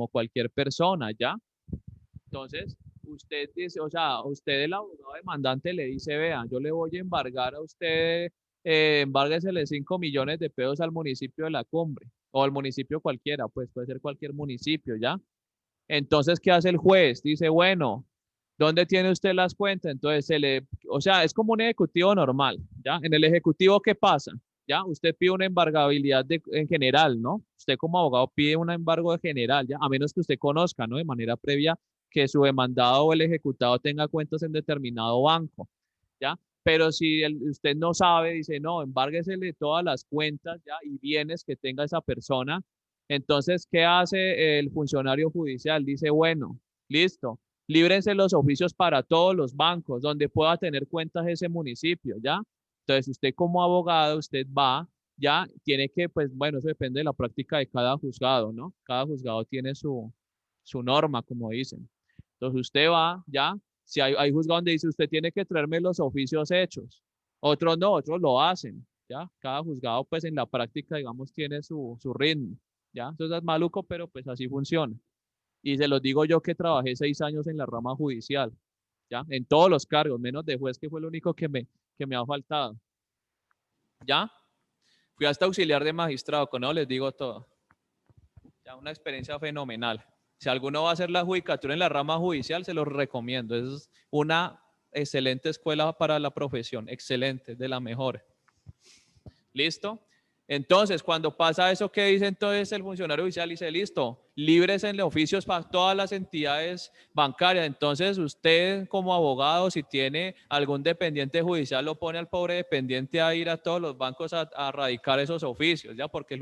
cualquier persona, ¿ya? Entonces, usted dice, o sea, usted el abogado demandante le dice, vea, yo le voy a embargar a usted, embárguesele 5 millones de pesos al municipio de La Cumbre, o al municipio cualquiera, pues puede ser cualquier municipio, ¿ya? Entonces, ¿qué hace el juez? Dice, bueno, ¿dónde tiene usted las cuentas? Entonces, o sea, es como un ejecutivo normal, ¿ya? En el ejecutivo, ¿qué pasa? ¿Ya? Usted pide una embargabilidad en general, ¿no? Usted como abogado pide un embargo de general, ¿ya? A menos que usted conozca, ¿no? De manera previa que su demandado o el ejecutado tenga cuentas en determinado banco, ¿ya? Pero si usted no sabe, dice, no, embárguesele todas las cuentas, ¿ya? Y bienes que tenga esa persona. Entonces, ¿qué hace el funcionario judicial? Dice, bueno, listo, líbrense los oficios para todos los bancos donde pueda tener cuentas ese municipio, ¿ya? Entonces, usted como abogado, usted va, ya, tiene que, pues, bueno, eso depende de la práctica de cada juzgado, ¿no? Cada juzgado tiene su norma, como dicen. Entonces, usted va, ya, si hay juzgado donde dice, usted tiene que traerme los oficios hechos. Otros no, otros lo hacen, ¿ya? Cada juzgado, pues, en la práctica, digamos, tiene su ritmo, ¿ya? Entonces, es maluco, pero, pues, así funciona. Y se los digo yo que trabajé 6 años en la rama judicial, ¿ya? En todos los cargos, menos de juez, que fue lo único que me ha faltado. ¿Ya? Fui hasta auxiliar de magistrado, con no les digo todo. Ya, una experiencia fenomenal. Si alguno va a hacer la judicatura en la rama judicial, se los recomiendo. Es una excelente escuela para la profesión, excelente, de la mejor. ¿Listo? Entonces, cuando pasa eso, ¿qué dice entonces el funcionario judicial? Dice, listo, libres en oficios para todas las entidades bancarias. Entonces, usted como abogado, si tiene algún dependiente judicial, lo pone al pobre dependiente a ir a todos los bancos a radicar esos oficios, ¿ya? Porque,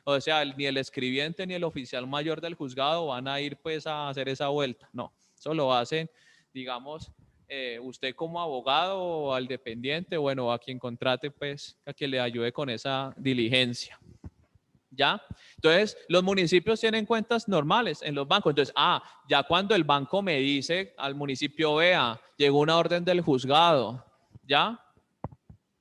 o sea, ni el escribiente ni el oficial mayor del juzgado van a ir pues a hacer esa vuelta. No, eso lo hacen, digamos, usted como abogado o al dependiente, bueno, a quien contrate, pues, a quien le ayude con esa diligencia. ¿Ya? Entonces, los municipios tienen cuentas normales en los bancos. Entonces, ya cuando el banco me dice al municipio, vea, llegó una orden del juzgado, ¿ya?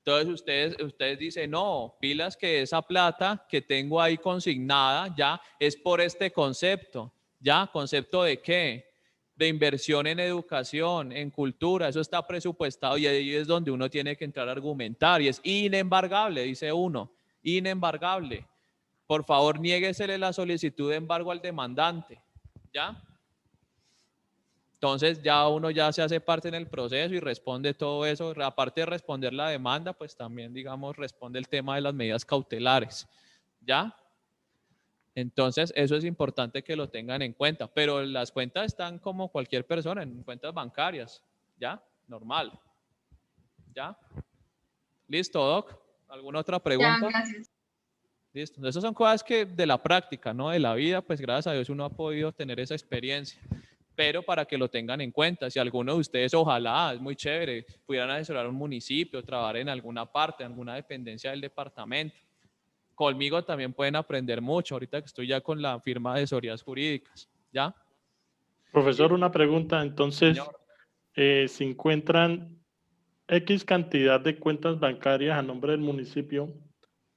Entonces, ustedes dicen, no, pilas que esa plata que tengo ahí consignada, ya, es por este concepto, ¿ya? ¿Concepto de qué? De inversión en educación, en cultura, eso está presupuestado y ahí es donde uno tiene que entrar a argumentar y es inembargable, dice uno, inembargable. Por favor, niéguesele la solicitud de embargo al demandante, ¿ya? Entonces ya uno ya se hace parte en el proceso y responde todo eso. Aparte de responder la demanda, pues también, digamos, responde el tema de las medidas cautelares, ¿ya? Entonces, eso es importante que lo tengan en cuenta, pero las cuentas están como cualquier persona, en cuentas bancarias, ¿ya? Normal. ¿Ya? ¿Listo, Doc? ¿Alguna otra pregunta? Ya, gracias. Listo. Esas son cosas que de la práctica, ¿no? De la vida, pues gracias a Dios uno ha podido tener esa experiencia. Pero para que lo tengan en cuenta, si alguno de ustedes, ojalá, es muy chévere, pudieran asesorar a un municipio, trabajar en alguna parte, en alguna dependencia del departamento. Conmigo también pueden aprender mucho, ahorita que estoy ya con la firma de asesorías jurídicas, ¿ya? Profesor, una pregunta. Entonces, si encuentran X cantidad de cuentas bancarias a nombre del municipio,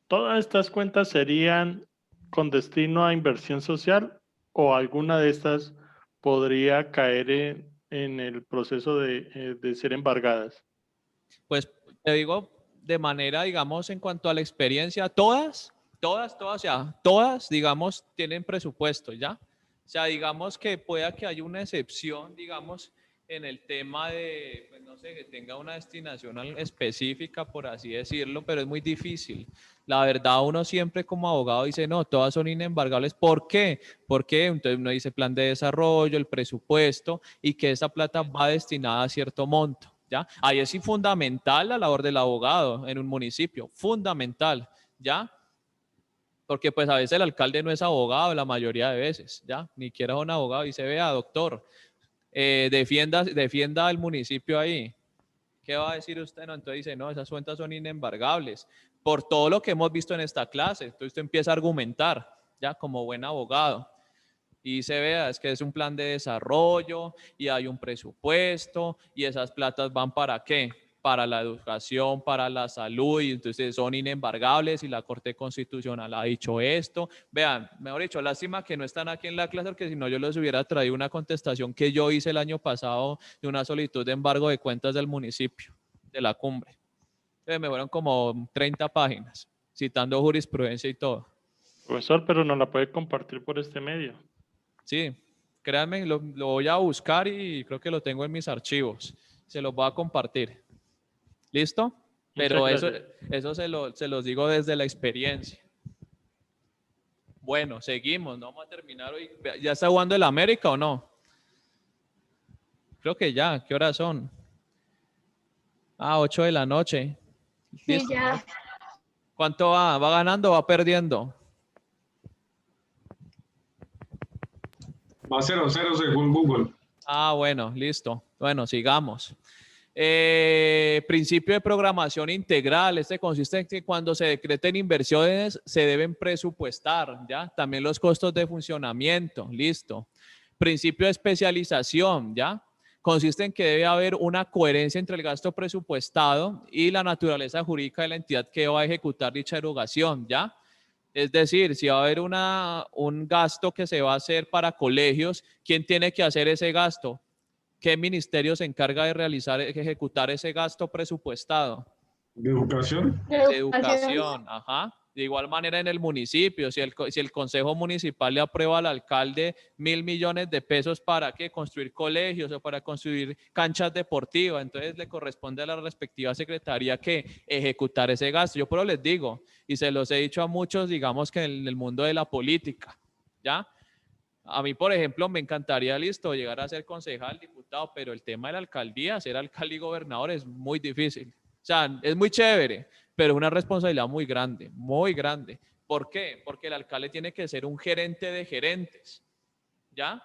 ¿todas estas cuentas serían con destino a inversión social o alguna de estas podría caer en el proceso de ser embargadas? Pues te digo de manera, digamos, en cuanto a la experiencia, todas, o sea, todas, digamos, tienen presupuesto, ¿ya? O sea, digamos que pueda que haya una excepción, digamos, en el tema de, pues no sé, que tenga una destinación específica, por así decirlo, pero es muy difícil. La verdad, uno siempre como abogado dice, no, todas son inembargables. ¿Por qué? Porque entonces uno dice plan de desarrollo, el presupuesto y que esa plata va destinada a cierto monto, ¿ya? Ahí es fundamental la labor del abogado en un municipio, fundamental, ¿ya? Porque pues a veces el alcalde no es abogado la mayoría de veces, ¿ya? Ni siquiera es un abogado y dice, vea, doctor, defienda al municipio ahí. ¿Qué va a decir usted? No, entonces dice, no, esas cuentas son inembargables por todo lo que hemos visto en esta clase. Entonces usted empieza a argumentar, ya como buen abogado. Y se vea, es que es un plan de desarrollo y hay un presupuesto y esas platas van ¿para qué? Para la educación, para la salud y entonces son inembargables y la Corte Constitucional ha dicho esto. Vean, mejor dicho, lástima que no están aquí en la clase porque si no yo les hubiera traído una contestación que yo hice el año pasado de una solicitud de embargo de cuentas del municipio, de la cumbre. Entonces me fueron como 30 páginas, citando jurisprudencia y todo. Profesor, pero no la puede compartir por este medio. Sí, créanme, lo voy a buscar y creo que lo tengo en mis archivos. Se los voy a compartir. ¿Listo? Pero eso se los digo desde la experiencia. Bueno, seguimos. No vamos a terminar hoy. ¿Ya está jugando el América o no? Creo que ya. ¿Qué horas son? 8 de la noche. Sí, ya. ¿Cuánto va? ¿Va ganando o va perdiendo? Va 0-0 según Google. Bueno, listo. Bueno, sigamos. Principio de programación integral. Este consiste en que cuando se decreten inversiones se deben presupuestar, ¿ya? También los costos de funcionamiento, listo. Principio de especialización, ¿ya? Consiste en que debe haber una coherencia entre el gasto presupuestado y la naturaleza jurídica de la entidad que va a ejecutar dicha erogación, ¿ya? Es decir, si va a haber un gasto que se va a hacer para colegios, ¿quién tiene que hacer ese gasto? ¿Qué ministerio se encarga de ejecutar ese gasto presupuestado? ¿De educación? De educación, ajá. De igual manera en el municipio, si el consejo municipal le aprueba al alcalde 1.000 millones de pesos para ¿qué? Construir colegios o para construir canchas deportivas, entonces le corresponde a la respectiva secretaría que ejecutar ese gasto. Yo por eso les digo, y se los he dicho a muchos, digamos que en el mundo de la política, ¿ya? A mí, por ejemplo, me encantaría, listo, llegar a ser concejal, diputado, pero el tema de la alcaldía, ser alcalde y gobernador es muy difícil. O sea, es muy chévere, pero es una responsabilidad muy grande, muy grande. ¿Por qué? Porque el alcalde tiene que ser un gerente de gerentes, ¿ya?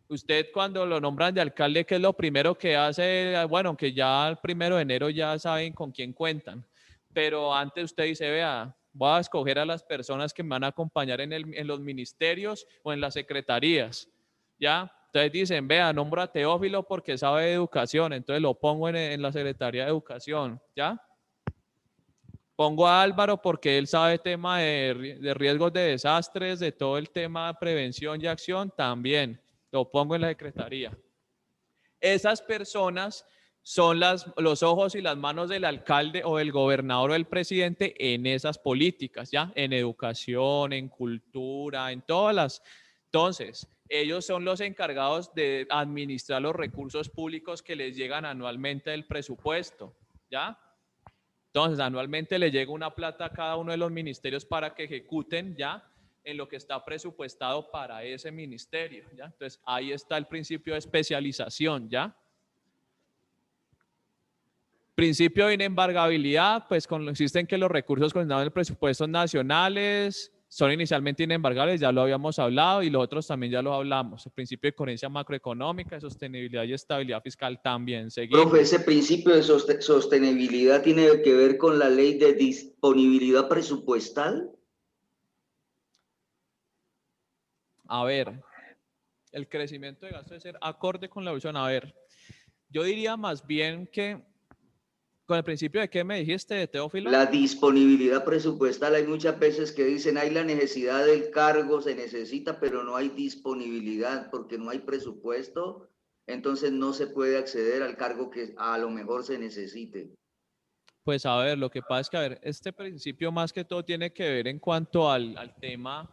Usted cuando lo nombran de alcalde, ¿qué es lo primero que hace? Bueno, que ya el 1 de enero ya saben con quién cuentan, pero antes usted dice, vea, voy a escoger a las personas que me van a acompañar en los ministerios o en las secretarías, ¿ya? Entonces dicen, vea, nombro a Teófilo porque sabe de educación, entonces lo pongo en la Secretaría de Educación, ¿ya? Pongo a Álvaro porque él sabe tema de riesgos de desastres, de todo el tema de prevención y acción, también lo pongo en la secretaría. Esas personas son los ojos y las manos del alcalde o del gobernador o del presidente en esas políticas, ¿ya? En educación, en cultura, en todas las. Entonces, ellos son los encargados de administrar los recursos públicos que les llegan anualmente del presupuesto, ¿ya? Entonces, anualmente le llega una plata a cada uno de los ministerios para que ejecuten ya en lo que está presupuestado para ese ministerio, ¿ya? Entonces, ahí está el principio de especialización, ¿ya? Principio de inembargabilidad, pues consiste en que los recursos consignados en el presupuesto nacionales son inicialmente inembargables, ya lo habíamos hablado, y los otros también ya lo hablamos. El principio de coherencia macroeconómica, de sostenibilidad y estabilidad fiscal también. Seguimos. Profe, ese principio de sostenibilidad tiene que ver con la ley de disponibilidad presupuestal. A ver, el crecimiento de gasto debe ser acorde con la evolución. A ver, yo diría más bien que con el principio de qué me dijiste, Teófilo. La disponibilidad presupuestal, hay muchas veces que dicen hay la necesidad del cargo, se necesita, pero no hay disponibilidad porque no hay presupuesto, entonces no se puede acceder al cargo que a lo mejor se necesite. Pues a ver, lo que pasa es que, a ver, este principio más que todo tiene que ver en cuanto al tema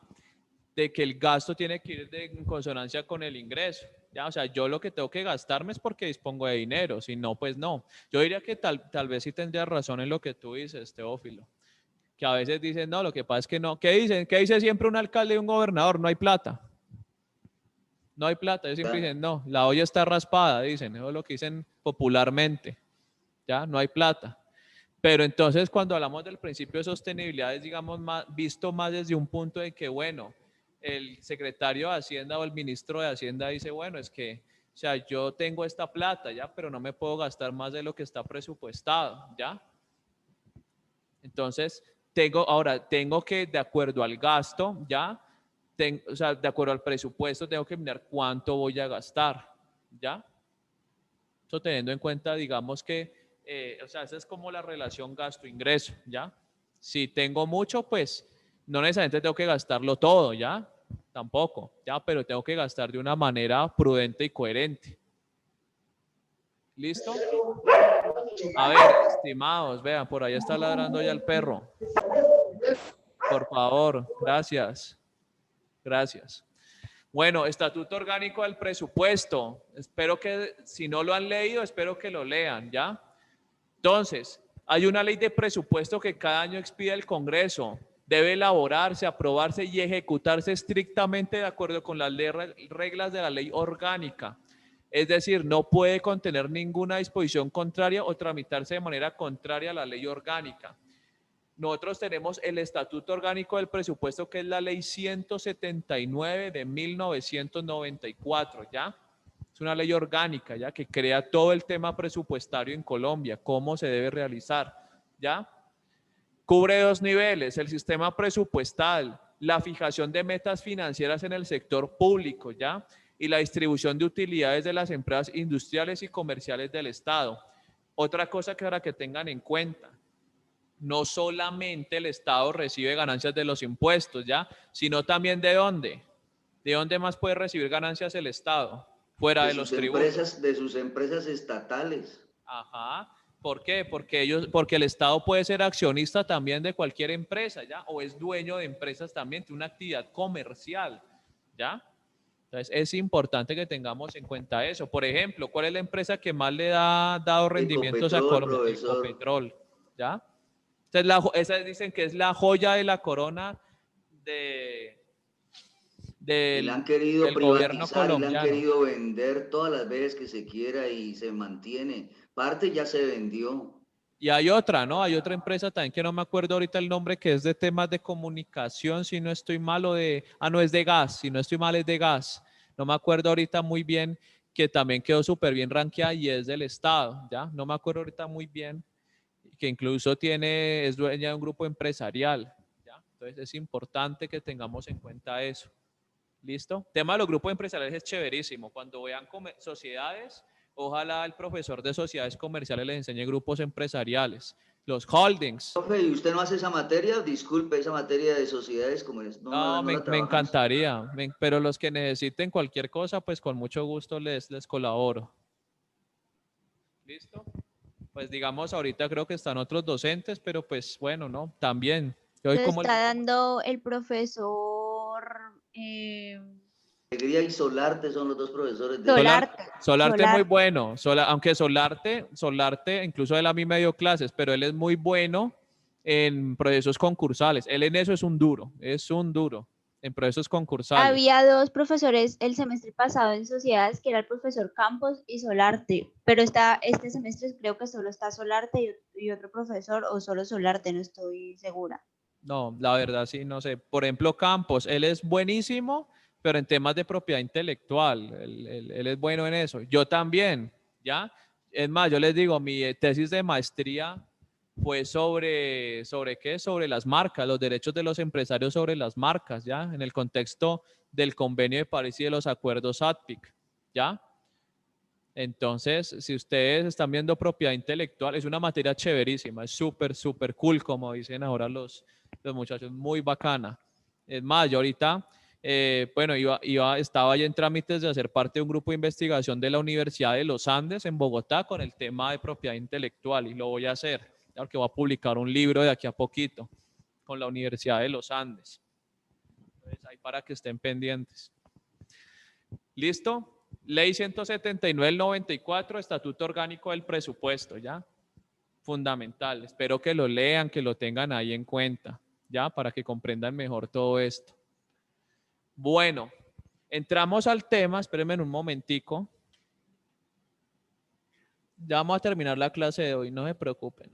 de que el gasto tiene que ir en consonancia con el ingreso. Ya, o sea, yo lo que tengo que gastarme es porque dispongo de dinero, si no, pues no. Yo diría que tal vez sí tendrías razón en lo que tú dices, Teófilo, que a veces dicen, no, lo que pasa es que no. ¿Qué dicen? ¿Qué dice siempre un alcalde y un gobernador? No hay plata. No hay plata. Ellos siempre dicen, no, la olla está raspada, dicen. Eso es lo que dicen popularmente. Ya, no hay plata. Pero entonces cuando hablamos del principio de sostenibilidad es, digamos, visto más desde un punto de que, bueno, el secretario de Hacienda o el ministro de Hacienda dice, bueno, es que, o sea, yo tengo esta plata, ¿ya? Pero no me puedo gastar más de lo que está presupuestado, ¿ya? Entonces, tengo que, de acuerdo al gasto, ¿ya? O sea, de acuerdo al presupuesto, tengo que mirar cuánto voy a gastar, ¿ya? Eso teniendo en cuenta, digamos que, o sea, esa es como la relación gasto-ingreso, ¿ya? Si tengo mucho, pues no necesariamente tengo que gastarlo todo, ¿ya? Tampoco, ¿ya? Pero tengo que gastar de una manera prudente y coherente. ¿Listo? A ver, estimados, vean, por ahí está ladrando ya el perro. Por favor, gracias. Gracias. Bueno, Estatuto Orgánico del Presupuesto. Espero que, si no lo han leído, espero que lo lean, ¿ya? Entonces, hay una ley de presupuesto que cada año expide el Congreso. Debe elaborarse, aprobarse y ejecutarse estrictamente de acuerdo con las reglas de la ley orgánica. Es decir, no puede contener ninguna disposición contraria o tramitarse de manera contraria a la ley orgánica. Nosotros tenemos el Estatuto Orgánico del Presupuesto, que es la ley 179 de 1994, ¿ya? Es una ley orgánica, ¿ya? Que crea todo el tema presupuestario en Colombia, cómo se debe realizar, ¿ya? Cubre dos niveles, el sistema presupuestal, la fijación de metas financieras en el sector público, ¿ya? Y la distribución de utilidades de las empresas industriales y comerciales del Estado. Otra cosa que ahora que tengan en cuenta, no solamente el Estado recibe ganancias de los impuestos, ¿ya? Sino también ¿de dónde? ¿De dónde más puede recibir ganancias el Estado? Fuera de los tributos. De sus empresas estatales. Ajá. ¿Por qué? Porque el Estado puede ser accionista también de cualquier empresa, ¿ya? O es dueño de empresas también, tiene una actividad comercial, ¿ya? Entonces, es importante que tengamos en cuenta eso. Por ejemplo, ¿cuál es la empresa que más le ha dado rendimientos a Ecopetrol, Colombia? profesor. Ecopetrol, ¿ya? Esa dicen que es la joya de la corona Y la han querido del gobierno privatizar, y la han colombiano. querido vender todas las veces que se quiera y se mantiene. Parte ya se vendió. Y hay otra, ¿no? Hay otra empresa también que no me acuerdo ahorita el nombre, que es de temas de comunicación, si no estoy mal, no es de gas, si no estoy mal es de gas. No me acuerdo ahorita muy bien, que también quedó súper bien rankeada y es del Estado, ¿ya? No me acuerdo ahorita muy bien, que incluso es dueña de un grupo empresarial, ¿ya? Entonces es importante que tengamos en cuenta eso. ¿Listo? Tema de los grupos empresariales es chéverísimo. Cuando vean sociedades, ojalá el profesor de sociedades comerciales les enseñe grupos empresariales, los holdings. Profe, ¿y usted no hace esa materia? Disculpe, esa materia de sociedades comerciales. No, la me trabajamos. encantaría, pero los que necesiten cualquier cosa, pues con mucho gusto les colaboro. ¿Listo? Pues digamos, ahorita creo que están otros docentes, pero pues bueno, ¿no? También. Lo está dando el profesor... Alegría y Solarte son los dos profesores de Solarte muy bueno, aunque Solarte incluso él a mí me dio clases, pero él es muy bueno en procesos concursales. Él en eso es un duro en procesos concursales. Había dos profesores el semestre pasado en sociedades, que era el profesor Campos y Solarte, pero este semestre creo que solo está Solarte y otro profesor, o solo Solarte, no estoy segura. No, la verdad sí, no sé. Por ejemplo, Campos, él es buenísimo, pero en temas de propiedad intelectual, él es bueno en eso. Yo también, ¿ya? Es más, yo les digo, mi tesis de maestría fue sobre ¿qué? Sobre las marcas, los derechos de los empresarios sobre las marcas, ¿ya? En el contexto del Convenio de París y de los acuerdos ATPIC, ¿ya? Entonces, si ustedes están viendo propiedad intelectual, es una materia chéverísima, es súper, súper cool, como dicen ahora los muchachos, muy bacana. Es más, yo ahorita, bueno, estaba ya en trámites de hacer parte de un grupo de investigación de la Universidad de los Andes en Bogotá con el tema de propiedad intelectual, y lo voy a hacer, porque voy a publicar un libro de aquí a poquito con la Universidad de los Andes. Entonces, ahí para que estén pendientes. ¿Listo? Ley 179 del 94, Estatuto Orgánico del Presupuesto, ¿ya? Fundamental. Espero que lo lean, que lo tengan ahí en cuenta, ¿ya? Para que comprendan mejor todo esto. Bueno, entramos al tema, espérenme un momentico. Ya vamos a terminar la clase de hoy, no se preocupen.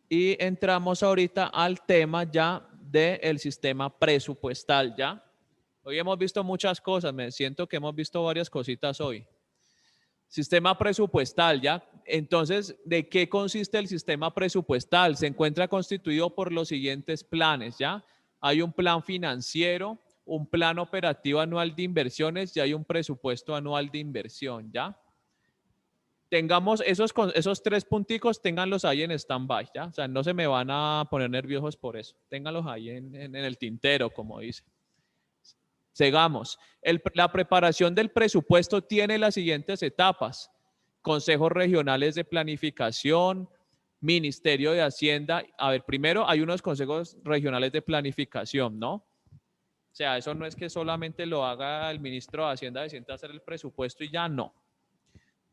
Y entramos ahorita al tema ya del sistema presupuestal, ¿ya? Hoy hemos visto muchas cosas, me siento que hemos visto varias cositas hoy. Sistema presupuestal, ¿ya? Entonces, ¿de qué consiste el sistema presupuestal? Se encuentra constituido por los siguientes planes, ¿ya? Hay un plan financiero, un plan operativo anual de inversiones y hay un presupuesto anual de inversión, ¿ya? Tengamos esos tres punticos, ténganlos ahí en stand-by, ¿ya? O sea, no se me van a poner nerviosos por eso. Ténganlos ahí en el tintero, como dice. Sigamos. La preparación del presupuesto tiene las siguientes etapas: consejos regionales de planificación, Ministerio de Hacienda. A ver, primero hay unos consejos regionales de planificación, ¿no? O sea, eso no es que solamente lo haga el ministro de Hacienda, de sienta a hacer el presupuesto y ya no.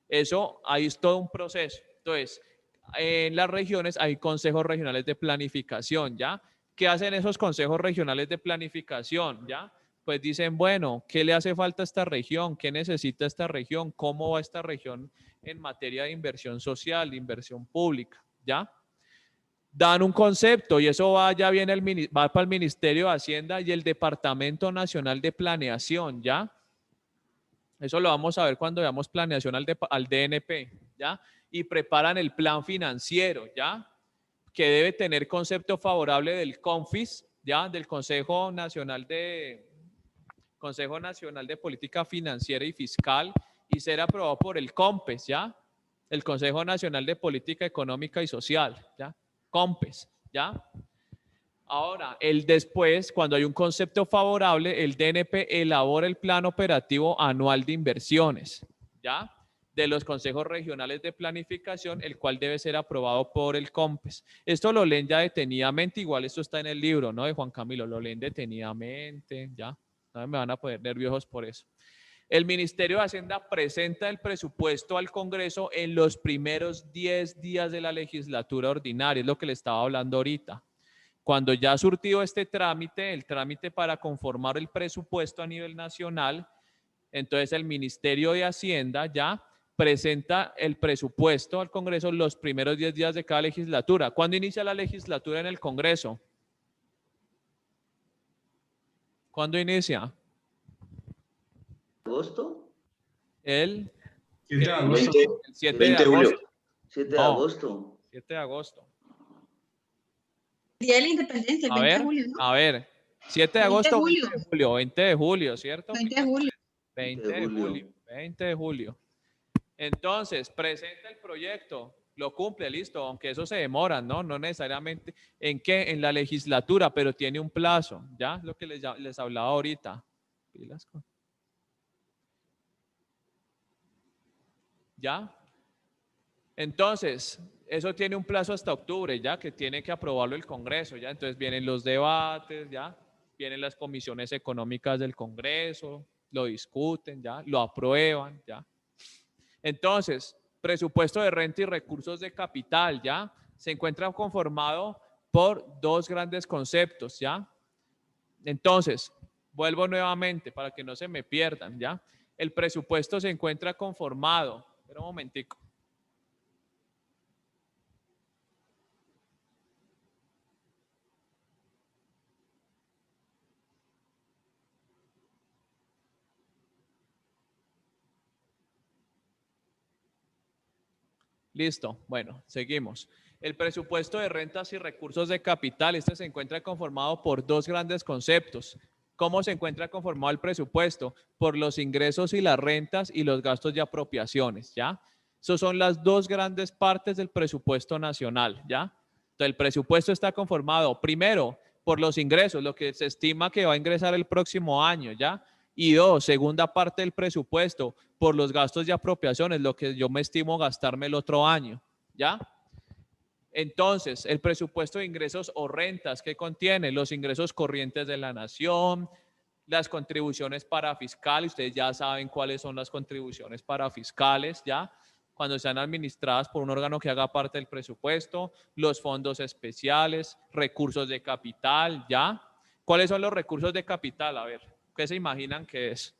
Eso, ahí es todo un proceso. Entonces, en las regiones hay consejos regionales de planificación, ¿ya? ¿Qué hacen esos consejos regionales de planificación, ya? Pues dicen, bueno, ¿qué le hace falta a esta región? ¿Qué necesita esta región? ¿Cómo va esta región en materia de inversión social, de inversión pública? ¿Ya? Dan un concepto y eso va para el Ministerio de Hacienda y el Departamento Nacional de Planeación, ¿ya? Eso lo vamos a ver cuando veamos planeación al DNP, ¿ya? Y preparan el plan financiero, ¿ya? Que debe tener concepto favorable del CONFIS, ¿ya? Del Consejo Nacional de Política Financiera y Fiscal, y ser aprobado por el COMPES, ¿ya? El Consejo Nacional de Política Económica y Social, ¿ya? COMPES, ¿ya? Ahora, el después, cuando hay un concepto favorable, el DNP elabora el plan operativo anual de inversiones, ¿ya? De los consejos regionales de planificación, el cual debe ser aprobado por el COMPES. Esto lo leen ya detenidamente, igual esto está en el libro, ¿no? De Juan Camilo, lo leen detenidamente, ¿ya? No me van a poner nerviosos por eso. El Ministerio de Hacienda presenta el presupuesto al Congreso en los primeros 10 días de la legislatura ordinaria, es lo que le estaba hablando ahorita. Cuando ya ha surtido este trámite, el trámite para conformar el presupuesto a nivel nacional, entonces el Ministerio de Hacienda ya presenta el presupuesto al Congreso los primeros 10 días de cada legislatura. ¿Cuándo inicia la legislatura en el Congreso? ¿Cuándo inicia? ¿Agosto? El 7 de agosto. 7 20 de julio. agosto. 7 de No. agosto. 7 de agosto. Día de la Independencia, el 20 de julio, ¿no? A ver, 7 de 20 de agosto, julio. 20 de julio, 20 de julio, ¿cierto? 20 de julio. 20 de julio, 20 de julio. Entonces, presenta el proyecto, lo cumple, listo, aunque eso se demora, ¿no? No necesariamente en qué, en la legislatura, pero tiene un plazo, ¿ya? Lo que les hablaba ahorita. ¿Ya? Entonces, eso tiene un plazo hasta octubre, ya que tiene que aprobarlo el Congreso, ya. Entonces vienen los debates, ya. Vienen las comisiones económicas del Congreso, lo discuten, ya. Lo aprueban, ya. Entonces, presupuesto de renta y recursos de capital, ya. Se encuentra conformado por dos grandes conceptos, ya. Entonces, vuelvo nuevamente para que no se me pierdan, ya. El presupuesto se encuentra conformado. Espera un momentico. Listo, bueno, seguimos. El presupuesto de rentas y recursos de capital, este se encuentra conformado por dos grandes conceptos. ¿Cómo se encuentra conformado el presupuesto? Por los ingresos y las rentas y los gastos de apropiaciones, ¿ya? Esas son las dos grandes partes del presupuesto nacional, ¿ya? Entonces, el presupuesto está conformado primero por los ingresos, lo que se estima que va a ingresar el próximo año, ¿ya? Y dos, segunda parte del presupuesto, por los gastos de apropiaciones, lo que yo me estimo gastarme el otro año, ¿ya? Entonces, el presupuesto de ingresos o rentas, ¿qué contiene? Los ingresos corrientes de la nación, las contribuciones parafiscales, ustedes ya saben cuáles son las contribuciones parafiscales, ¿ya? Cuando sean administradas por un órgano que haga parte del presupuesto, los fondos especiales, recursos de capital, ¿ya? ¿Cuáles son los recursos de capital? A ver, ¿qué se imaginan que es?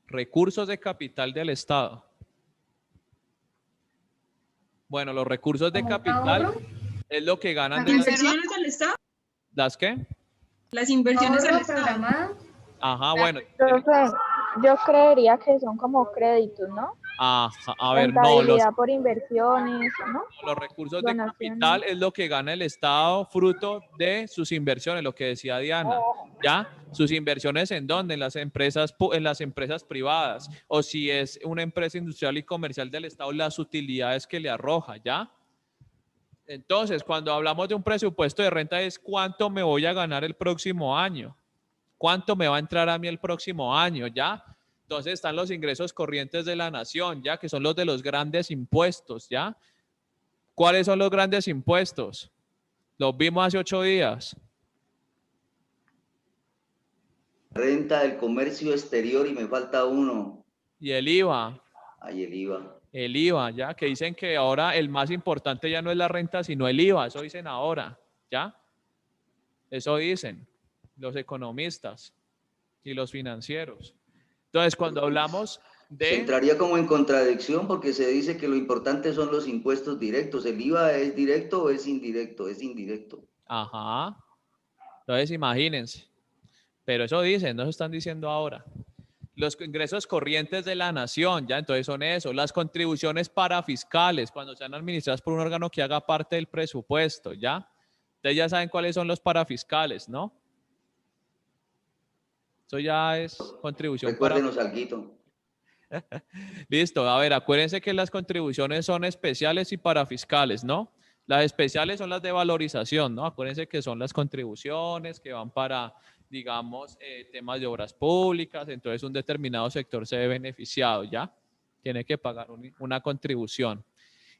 Recursos de capital del Estado. Bueno, los recursos de capital es lo que ganan ¿Las de las... inversiones del Estado? ¿Las qué? Las inversiones del Estado. Ajá, bueno. Profe, yo creería que son como créditos, ¿no? Ajá, a ver, no, Rentabilidad por inversiones, ¿no? los recursos de Donaciones. capital es lo que gana el Estado fruto de sus inversiones, lo que decía Diana, ¿ya? Sus inversiones ¿en dónde? En las empresas privadas, o si es una empresa industrial y comercial del Estado, las utilidades que le arroja, ¿ya? Entonces, cuando hablamos de un presupuesto de renta es cuánto me voy a ganar el próximo año, cuánto me va a entrar a mí el próximo año, ¿ya? Entonces están los ingresos corrientes de la nación, ¿ya? Que son los de los grandes impuestos, ¿ya? ¿Cuáles son los grandes impuestos? Los vimos hace 8 días. Renta del comercio exterior y me falta uno. Y el IVA. Ahí el IVA. El IVA, ¿ya? Que dicen que ahora el más importante ya no es la renta, sino el IVA. Eso dicen ahora, ¿ya? Eso dicen los economistas y los financieros. Entonces, cuando hablamos de... Se entraría como en contradicción porque se dice que lo importante son los impuestos directos. ¿El IVA es directo o es indirecto? Es indirecto. Ajá. Entonces, imagínense. Pero eso dicen, no se están diciendo ahora. Los ingresos corrientes de la nación, ya, entonces son eso. Las contribuciones parafiscales, cuando sean administradas por un órgano que haga parte del presupuesto, ya. Ustedes ya saben cuáles son los parafiscales, ¿no? Eso ya es contribución. Recuérdenos alguito. Listo, a ver, acuérdense que las contribuciones son especiales y parafiscales, ¿no? Las especiales son las de valorización, ¿no? Acuérdense que son las contribuciones que van para, digamos, temas de obras públicas, entonces un determinado sector se ve beneficiado, ¿ya? Tiene que pagar una contribución.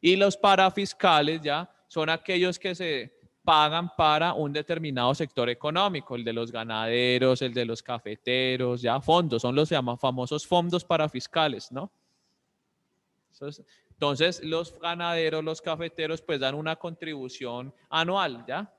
Y los parafiscales, ¿ya? Son aquellos que se pagan para un determinado sector económico, el de los ganaderos, el de los cafeteros, ya fondos, son los famosos fondos parafiscales, ¿no? Entonces, los ganaderos, los cafeteros, pues dan una contribución anual, ¿ya?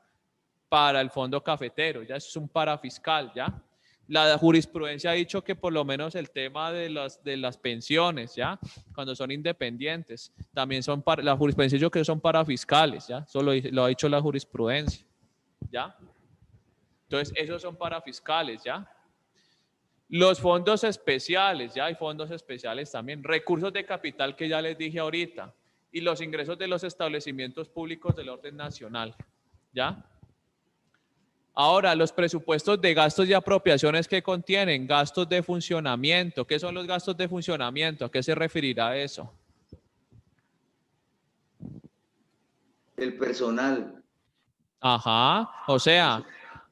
Para el fondo cafetero, ya es un parafiscal, ¿ya? La jurisprudencia ha dicho que por lo menos el tema de las pensiones, ¿ya? Cuando son independientes, también son la jurisprudencia ha dicho que son parafiscales, ¿ya? Eso lo ha dicho la jurisprudencia, ¿ya? Entonces, esos son parafiscales, ¿ya? Los fondos especiales, ya hay fondos especiales también, recursos de capital que ya les dije ahorita, y los ingresos de los establecimientos públicos del orden nacional, ¿ya? Ahora, los presupuestos de gastos y apropiaciones que contienen gastos de funcionamiento. ¿Qué son los gastos de funcionamiento? ¿A qué se referirá eso? El personal. Ajá, o sea,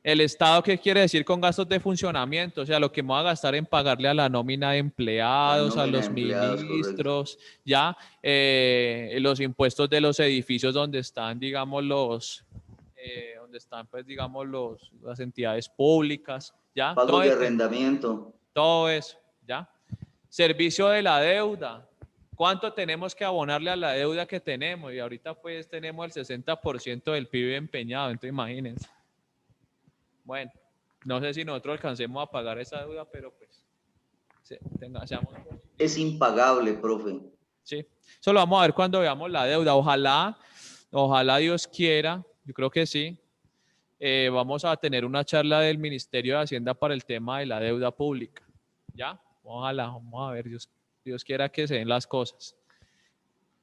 el Estado, ¿qué quiere decir con gastos de funcionamiento? O sea, lo que me va a gastar en pagarle a la nómina de empleados, a los ministros, ya, los impuestos de los edificios donde están, digamos, donde están, pues, digamos, las entidades públicas, ya. Pagos de arrendamiento. Todo eso, ya. Servicio de la deuda. ¿Cuánto tenemos que abonarle a la deuda que tenemos? Y ahorita pues tenemos el 60% del PIB empeñado, entonces imagínense. Bueno, no sé si nosotros alcancemos a pagar esa deuda, pero pues seamos... Es impagable, profe. Sí, eso lo vamos a ver cuando veamos la deuda. Ojalá Dios quiera, yo creo que sí. Vamos a tener una charla del Ministerio de Hacienda para el tema de la deuda pública. ¿Ya? Ojalá, vamos a ver, Dios quiera que se den las cosas.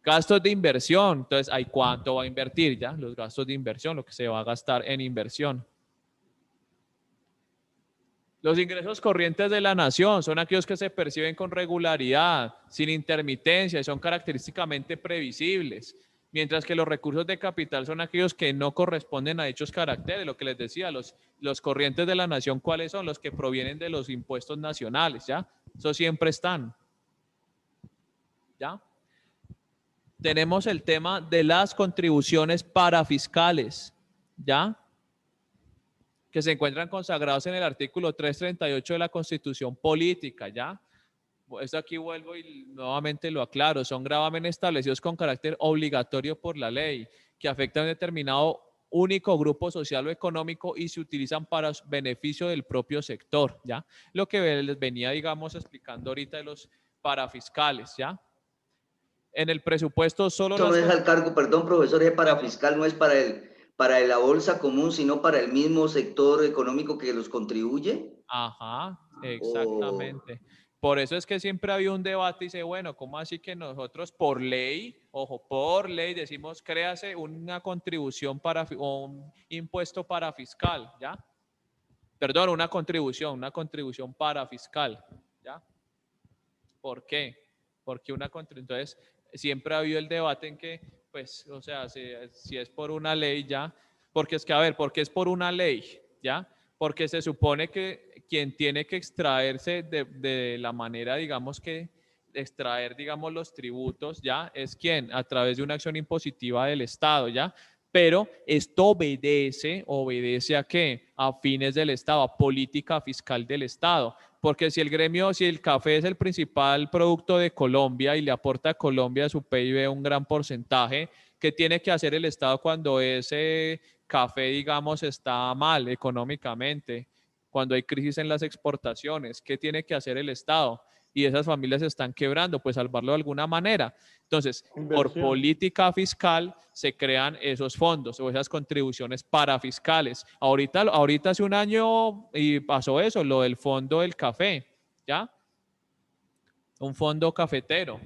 Gastos de inversión, entonces, ¿hay cuánto va a invertir ya? Los gastos de inversión, lo que se va a gastar en inversión. Los ingresos corrientes de la nación son aquellos que se perciben con regularidad, sin intermitencia y son característicamente previsibles, mientras que los recursos de capital son aquellos que no corresponden a dichos caracteres. Lo que les decía, los corrientes de la nación, ¿cuáles son? Los que provienen de los impuestos nacionales, ¿ya? Eso siempre están, ¿ya? Tenemos el tema de las contribuciones parafiscales, ¿ya? Que se encuentran consagrados en el artículo 338 de la Constitución Política, ¿ya? Esto aquí vuelvo y nuevamente lo aclaro, son gravámenes establecidos con carácter obligatorio por la ley, que afectan a un determinado único grupo social o económico y se utilizan para beneficio del propio sector, ¿ya? Lo que les venía, digamos, explicando ahorita de los parafiscales, ¿ya? En el presupuesto solo... Eso no es al cargo, perdón, profesor, es parafiscal, no es para la bolsa común, sino para el mismo sector económico que los contribuye. Ajá, exactamente. Por eso es que siempre había un debate y dice, bueno, ¿cómo así que nosotros por ley, ojo, por ley decimos, créase una contribución o un impuesto parafiscal, ¿ya? Perdón, una contribución parafiscal, ¿ya? ¿Por qué? Porque entonces siempre ha habido el debate en que, pues, o sea, si es por una ley ya, porque es que, a ver, ¿por qué es por una ley? ¿Ya? Porque se supone que quien tiene que extraerse de la manera, digamos que extraer, digamos, los tributos, ¿ya? Es quien, a través de una acción impositiva del Estado, ¿ya? Pero esto obedece ¿a qué? A fines del Estado, a política fiscal del Estado. Porque si el café es el principal producto de Colombia y le aporta a Colombia a su PIB un gran porcentaje, ¿qué tiene que hacer el Estado cuando ese café, digamos, está mal económicamente? Cuando hay crisis en las exportaciones, ¿qué tiene que hacer el Estado? Y esas familias se están quebrando, pues salvarlo de alguna manera. Entonces, por política fiscal se crean esos fondos o esas contribuciones parafiscales. Ahorita hace un año y pasó eso, lo del fondo del café, ¿ya? Un fondo cafetero,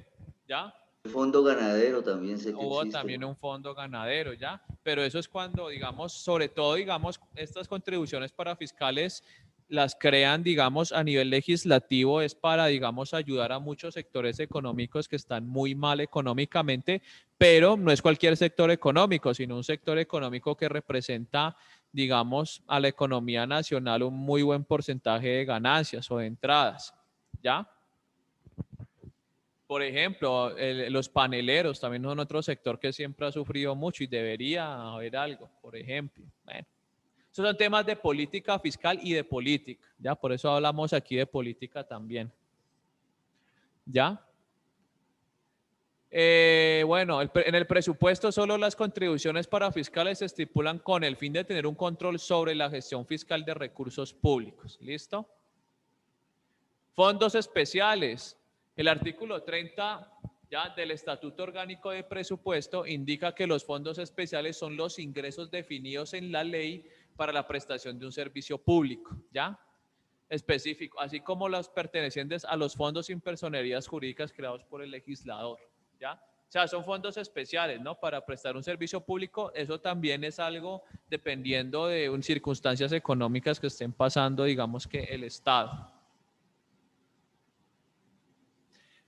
¿ya? El fondo ganadero también sé que Hubo existe. también un fondo ganadero, ¿ya? Pero eso es cuando, digamos, sobre todo, digamos, estas contribuciones parafiscales las crean, digamos, a nivel legislativo es para, digamos, ayudar a muchos sectores económicos que están muy mal económicamente, pero no es cualquier sector económico, sino un sector económico que representa, digamos, a la economía nacional un muy buen porcentaje de ganancias o de entradas, ¿ya? Por ejemplo, los paneleros también son otro sector que siempre ha sufrido mucho y debería haber algo, por ejemplo. Bueno, esos son temas de política fiscal y de política, ¿ya? Por eso hablamos aquí de política también. ¿Ya? Bueno, en el presupuesto solo las contribuciones para fiscales se estipulan con el fin de tener un control sobre la gestión fiscal de recursos públicos. ¿Listo? Fondos especiales. El artículo 30 ya del Estatuto Orgánico de Presupuesto indica que los fondos especiales son los ingresos definidos en la ley para la prestación de un servicio público, ¿ya? Específico, así como los pertenecientes a los fondos sin personerías jurídicas creados por el legislador, ¿ya? O sea, son fondos especiales, ¿no? Para prestar un servicio público, eso también es algo dependiendo de circunstancias económicas que estén pasando, digamos que el Estado.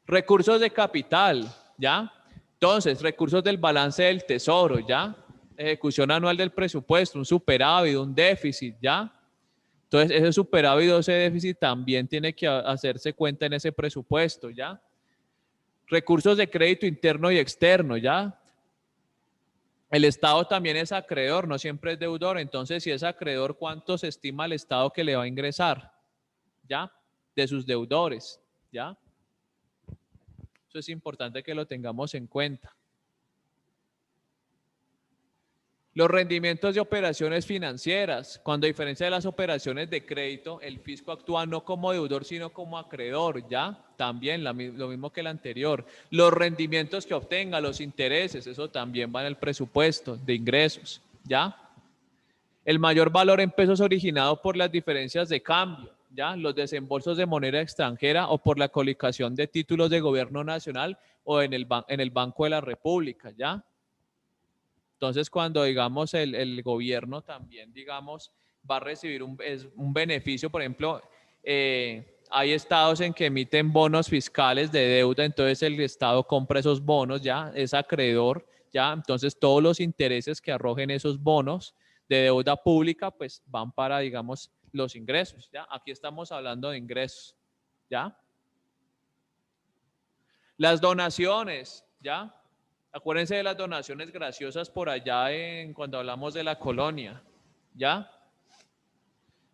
Recursos de capital, ¿ya? Entonces, recursos del balance del tesoro, ¿ya? Ejecución anual del presupuesto, un superávit, un déficit, ¿ya? Entonces, ese superávit o ese déficit también tiene que hacerse cuenta en ese presupuesto, ¿ya? Recursos de crédito interno y externo, ¿ya? El Estado también es acreedor, no siempre es deudor. Entonces, si es acreedor, ¿cuánto se estima el Estado que le va a ingresar? ¿Ya? De sus deudores, ¿ya? Eso es importante que lo tengamos en cuenta. Los rendimientos de operaciones financieras. Cuando a diferencia de las operaciones de crédito, el fisco actúa no como deudor, sino como acreedor, ¿ya? También lo mismo que el anterior. Los rendimientos que obtenga, los intereses, eso también va en el presupuesto de ingresos, ¿ya? El mayor valor en pesos originado por las diferencias de cambio, ¿ya? Los desembolsos de moneda extranjera o por la colocación de títulos de gobierno nacional o en el Banco de la República, ¿ya? Entonces, cuando, digamos, el gobierno también, digamos, va a recibir un beneficio, por ejemplo, hay estados en que emiten bonos fiscales de deuda, entonces el Estado compra esos bonos, ¿ya? Es acreedor, ¿ya? Entonces, todos los intereses que arrojen esos bonos de deuda pública, pues, van para, digamos, los ingresos, ¿ya? Aquí estamos hablando de ingresos, ¿ya? Las donaciones, ¿ya? Acuérdense de las donaciones graciosas por allá cuando hablamos de la colonia, ¿ya?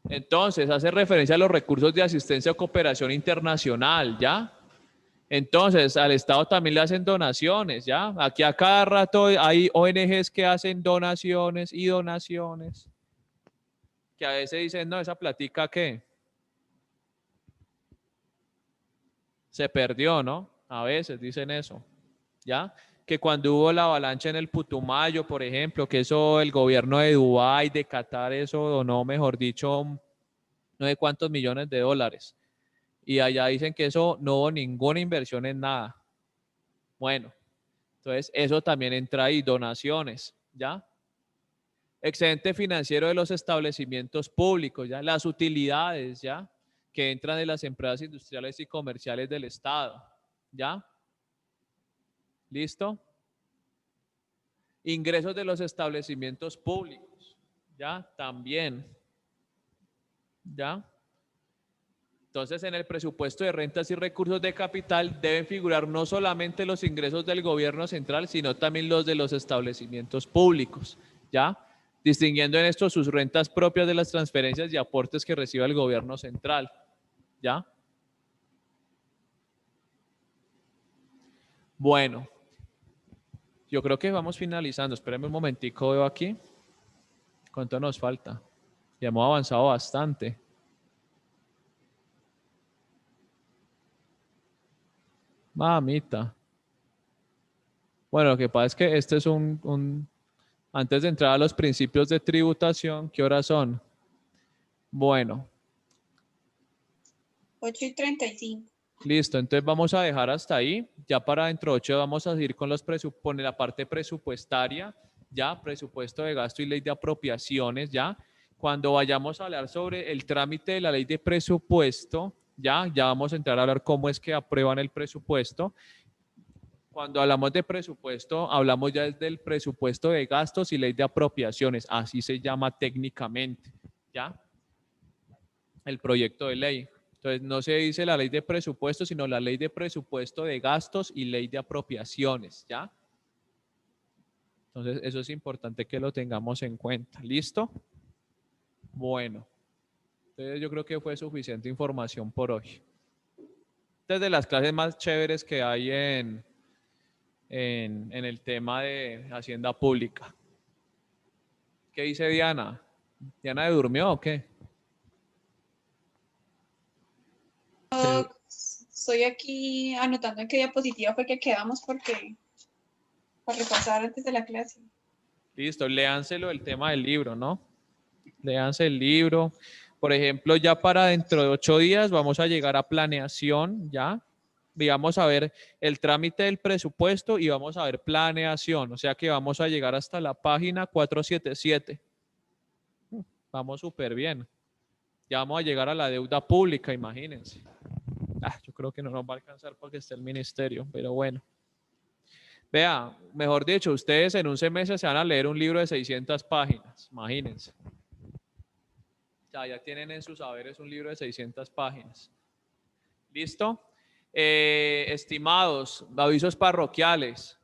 Entonces, hace referencia a los recursos de asistencia o cooperación internacional, ¿ya? Entonces, al Estado también le hacen donaciones, ¿ya? Aquí a cada rato hay ONGs que hacen donaciones y donaciones, que a veces dicen, no, esa platica, ¿qué? Se perdió, ¿no? A veces dicen eso, ¿ya? Que cuando hubo la avalancha en el Putumayo, por ejemplo, que eso el gobierno de Dubái, de Qatar, eso donó, mejor dicho, no sé cuántos millones de dólares. Y allá dicen que eso no hubo ninguna inversión en nada. Bueno, entonces eso también entra ahí, donaciones, ¿ya? Excedente financiero de los establecimientos públicos, ¿ya? Las utilidades, ¿ya? Que entran de las empresas industriales y comerciales del Estado, ¿ya? ¿Listo? Ingresos de los establecimientos públicos, ¿ya? También, ¿ya? Entonces, en el presupuesto de rentas y recursos de capital deben figurar no solamente los ingresos del gobierno central, sino también los de los establecimientos públicos, ¿ya? Distinguiendo en esto sus rentas propias de las transferencias y aportes que recibe el gobierno central, ¿ya? Bueno. Yo creo que vamos finalizando. Espérenme un momentico, veo aquí. ¿Cuánto nos falta? Ya hemos avanzado bastante. Mamita. Bueno, lo que pasa es que este es antes de entrar a los principios de tributación, ¿qué horas son? Bueno. 8:35. Listo, entonces vamos a dejar hasta ahí. Ya para dentro de 8 vamos a seguir con la parte presupuestaria, ya, presupuesto de gasto y ley de apropiaciones, ya. cuando vayamos a hablar sobre el trámite de la ley de presupuesto, ya vamos a entrar a hablar cómo es que aprueban el presupuesto. Cuando hablamos de presupuesto, hablamos ya del presupuesto de gastos y ley de apropiaciones, así se llama técnicamente, ¿ya? El proyecto de ley. Entonces, no se dice la ley de presupuesto, sino la ley de presupuesto de gastos y ley de apropiaciones, ¿ya? Entonces, eso es importante que lo tengamos en cuenta. ¿Listo? Bueno. Entonces, yo creo que fue suficiente información por hoy. Esta es de las clases más chéveres que hay en el tema de Hacienda Pública. ¿Qué dice Diana? ¿Diana durmió o qué? Estoy aquí anotando en qué diapositiva fue que quedamos porque para repasar antes de la clase. Listo, léanselo el tema del libro, ¿no? Léanse el libro. Por ejemplo, ya para dentro de 8 días vamos a llegar a planeación, ¿ya? Y vamos a ver el trámite del presupuesto y vamos a ver planeación. O sea que vamos a llegar hasta la página 477. Vamos súper bien. Ya vamos a llegar a la deuda pública, imagínense. Yo creo que no nos va a alcanzar porque está el ministerio, pero bueno. Vea, mejor dicho, ustedes en un semestre se van a leer un libro de 600 páginas, imagínense. Ya tienen en sus saberes un libro de 600 páginas. ¿Listo? Estimados, avisos parroquiales.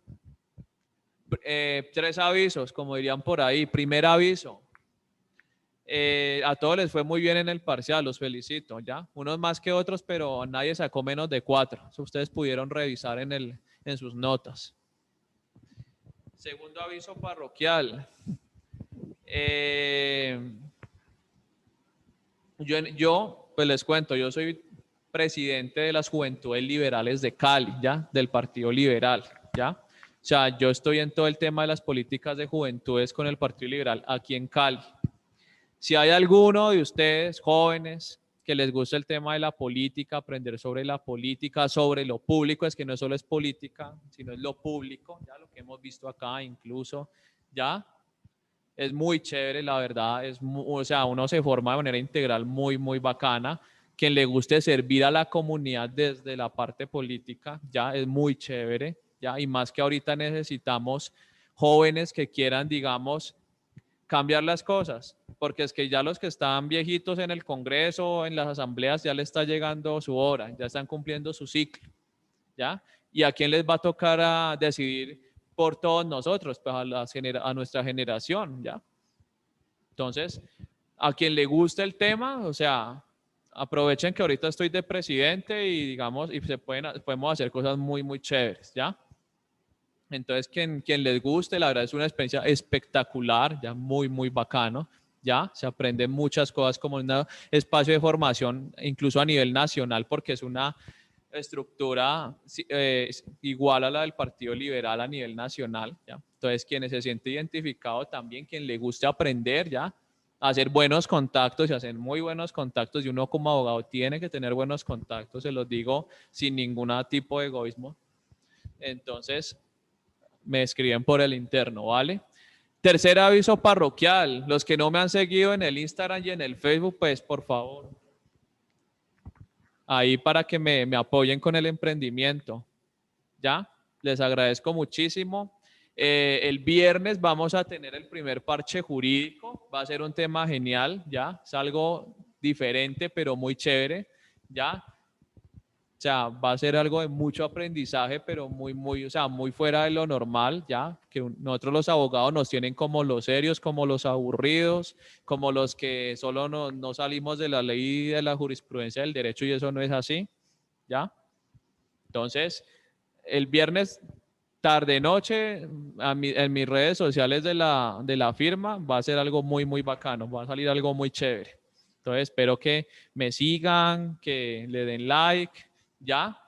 3 avisos, como dirían por ahí. Primer aviso. A todos les fue muy bien en el parcial, los felicito, ¿ya? Unos más que otros, pero nadie sacó menos de 4. Eso ustedes pudieron revisar en sus notas. Segundo aviso parroquial. Yo, pues les cuento, yo soy presidente de las Juventudes Liberales de Cali, ¿ya? Del Partido Liberal, ¿ya? O sea, yo estoy en todo el tema de las políticas de juventudes con el Partido Liberal aquí en Cali. Si hay alguno de ustedes, jóvenes, que les gusta el tema de la política, aprender sobre la política, sobre lo público, es que no solo es política, sino es lo público, ya lo que hemos visto acá incluso, ya. Es muy chévere, la verdad, o sea, uno se forma de manera integral muy, muy bacana. Quien le guste servir a la comunidad desde la parte política, ya es muy chévere, ya, y más que ahorita necesitamos jóvenes que quieran, digamos, cambiar las cosas, porque es que ya los que están viejitos en el Congreso, en las asambleas, ya les está llegando su hora, ya están cumpliendo su ciclo, ¿ya? ¿Y a quién les va a tocar a decidir por todos nosotros? Pues a nuestra generación, ¿ya? Entonces, a quien le guste el tema, o sea, aprovechen que ahorita estoy de presidente y digamos, y podemos hacer cosas muy, muy chéveres, ¿ya? Entonces, quien les guste, la verdad es una experiencia espectacular, ya muy, muy bacano, ya se aprenden muchas cosas como un espacio de formación, incluso a nivel nacional, porque es una estructura igual a la del Partido Liberal a nivel nacional, ¿ya? Entonces, quien se siente identificado también, quien le guste aprender, ya, hacer buenos contactos y hacer muy buenos contactos, y uno como abogado tiene que tener buenos contactos, se los digo sin ningún tipo de egoísmo. Entonces, me escriben por el interno, ¿vale? Tercer aviso parroquial, los que no me han seguido en el Instagram y en el Facebook, pues por favor, ahí para que me apoyen con el emprendimiento, ¿ya? Les agradezco muchísimo. El viernes vamos a tener el primer parche jurídico, va a ser un tema genial, ¿ya? Es algo diferente, pero muy chévere, ¿ya? O sea, va a ser algo de mucho aprendizaje, pero o sea, muy fuera de lo normal, ¿ya? Que nosotros los abogados nos tienen como los serios, como los aburridos, como los que solo no salimos de la ley y de la jurisprudencia del derecho, y eso no es así, ¿ya? Entonces, el viernes tarde-noche, en mis redes sociales de la firma, va a ser algo muy, muy bacano, va a salir algo muy chévere. Entonces, espero que me sigan, que le den like, ¿ya?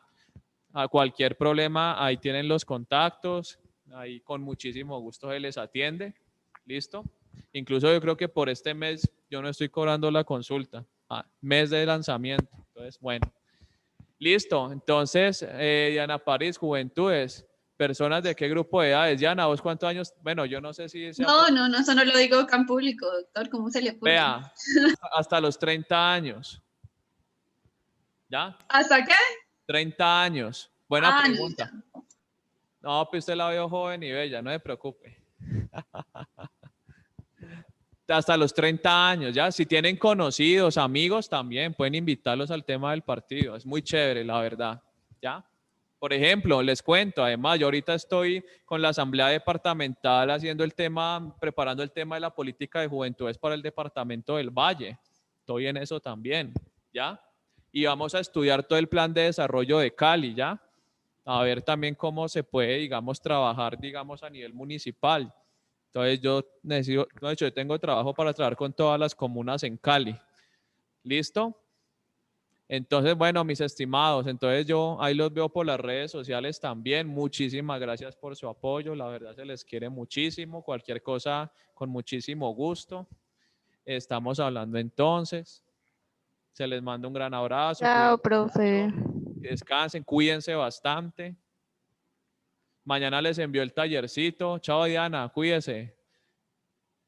A cualquier problema, ahí tienen los contactos, ahí con muchísimo gusto se les atiende, ¿listo? Incluso yo creo que por este mes yo no estoy cobrando la consulta, mes de lanzamiento, entonces, bueno. Listo, entonces, Diana París, Juventudes, ¿Personas de qué grupo de edades? Diana, ¿vos cuántos años? Bueno, yo no sé si... No, eso no lo digo acá en público, doctor, ¿cómo se le ocurre? Vea, hasta los 30 años. ¿Ya? ¿Hasta qué? 30 años. Buena Ah, no, pregunta. No, pues usted la veo joven y bella, no se preocupe. Hasta los 30 años, ¿ya? Si tienen conocidos, amigos, también pueden invitarlos al tema del partido. Es muy chévere, la verdad, ¿ya? Por ejemplo, les cuento, además, yo ahorita estoy con la Asamblea Departamental haciendo el tema, preparando el tema de la política de juventudes para el Departamento del Valle. Estoy en eso también, ¿ya? Y vamos a estudiar todo el plan de desarrollo de Cali, ¿ya? A ver también cómo se puede, digamos, trabajar, digamos, a nivel municipal. Entonces yo necesito, de hecho, yo tengo trabajo para trabajar con todas las comunas en Cali. ¿Listo? Entonces, bueno, mis estimados, entonces yo ahí los veo por las redes sociales también. Muchísimas gracias por su apoyo. La verdad se les quiere muchísimo. Cualquier cosa con muchísimo gusto. Estamos hablando entonces. Se les manda un gran abrazo. Chao, Cuídense profe. mucho, descansen, cuídense bastante. Mañana les envío el tallercito. Chao, Diana, cuídese.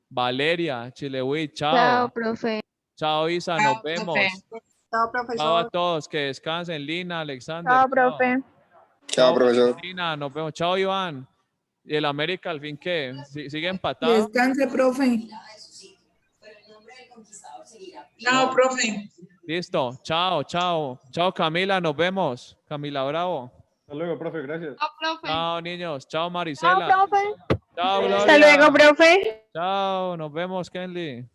Valeria, Chilewi, chao. Chao, profe. Chao, Isa, Chao, nos vemos. profe. Chao, profesor. Chao a todos, que descansen. Lina, Alexander. Chao, profe. Chao, profesor. Lina, nos vemos. Chao, Iván. ¿Y el América al fin qué? ¿Sigue empatado? Descanse, profe. Chao, profe. Listo. Chao, chao. Chao, Camila, nos vemos. Camila Bravo. Hasta luego, profe, gracias. Chao, profe. Chao, niños. Chao, Marisela. Chao, profe. Chao, Gloria. Hasta luego, profe. Chao, nos vemos, Kenly.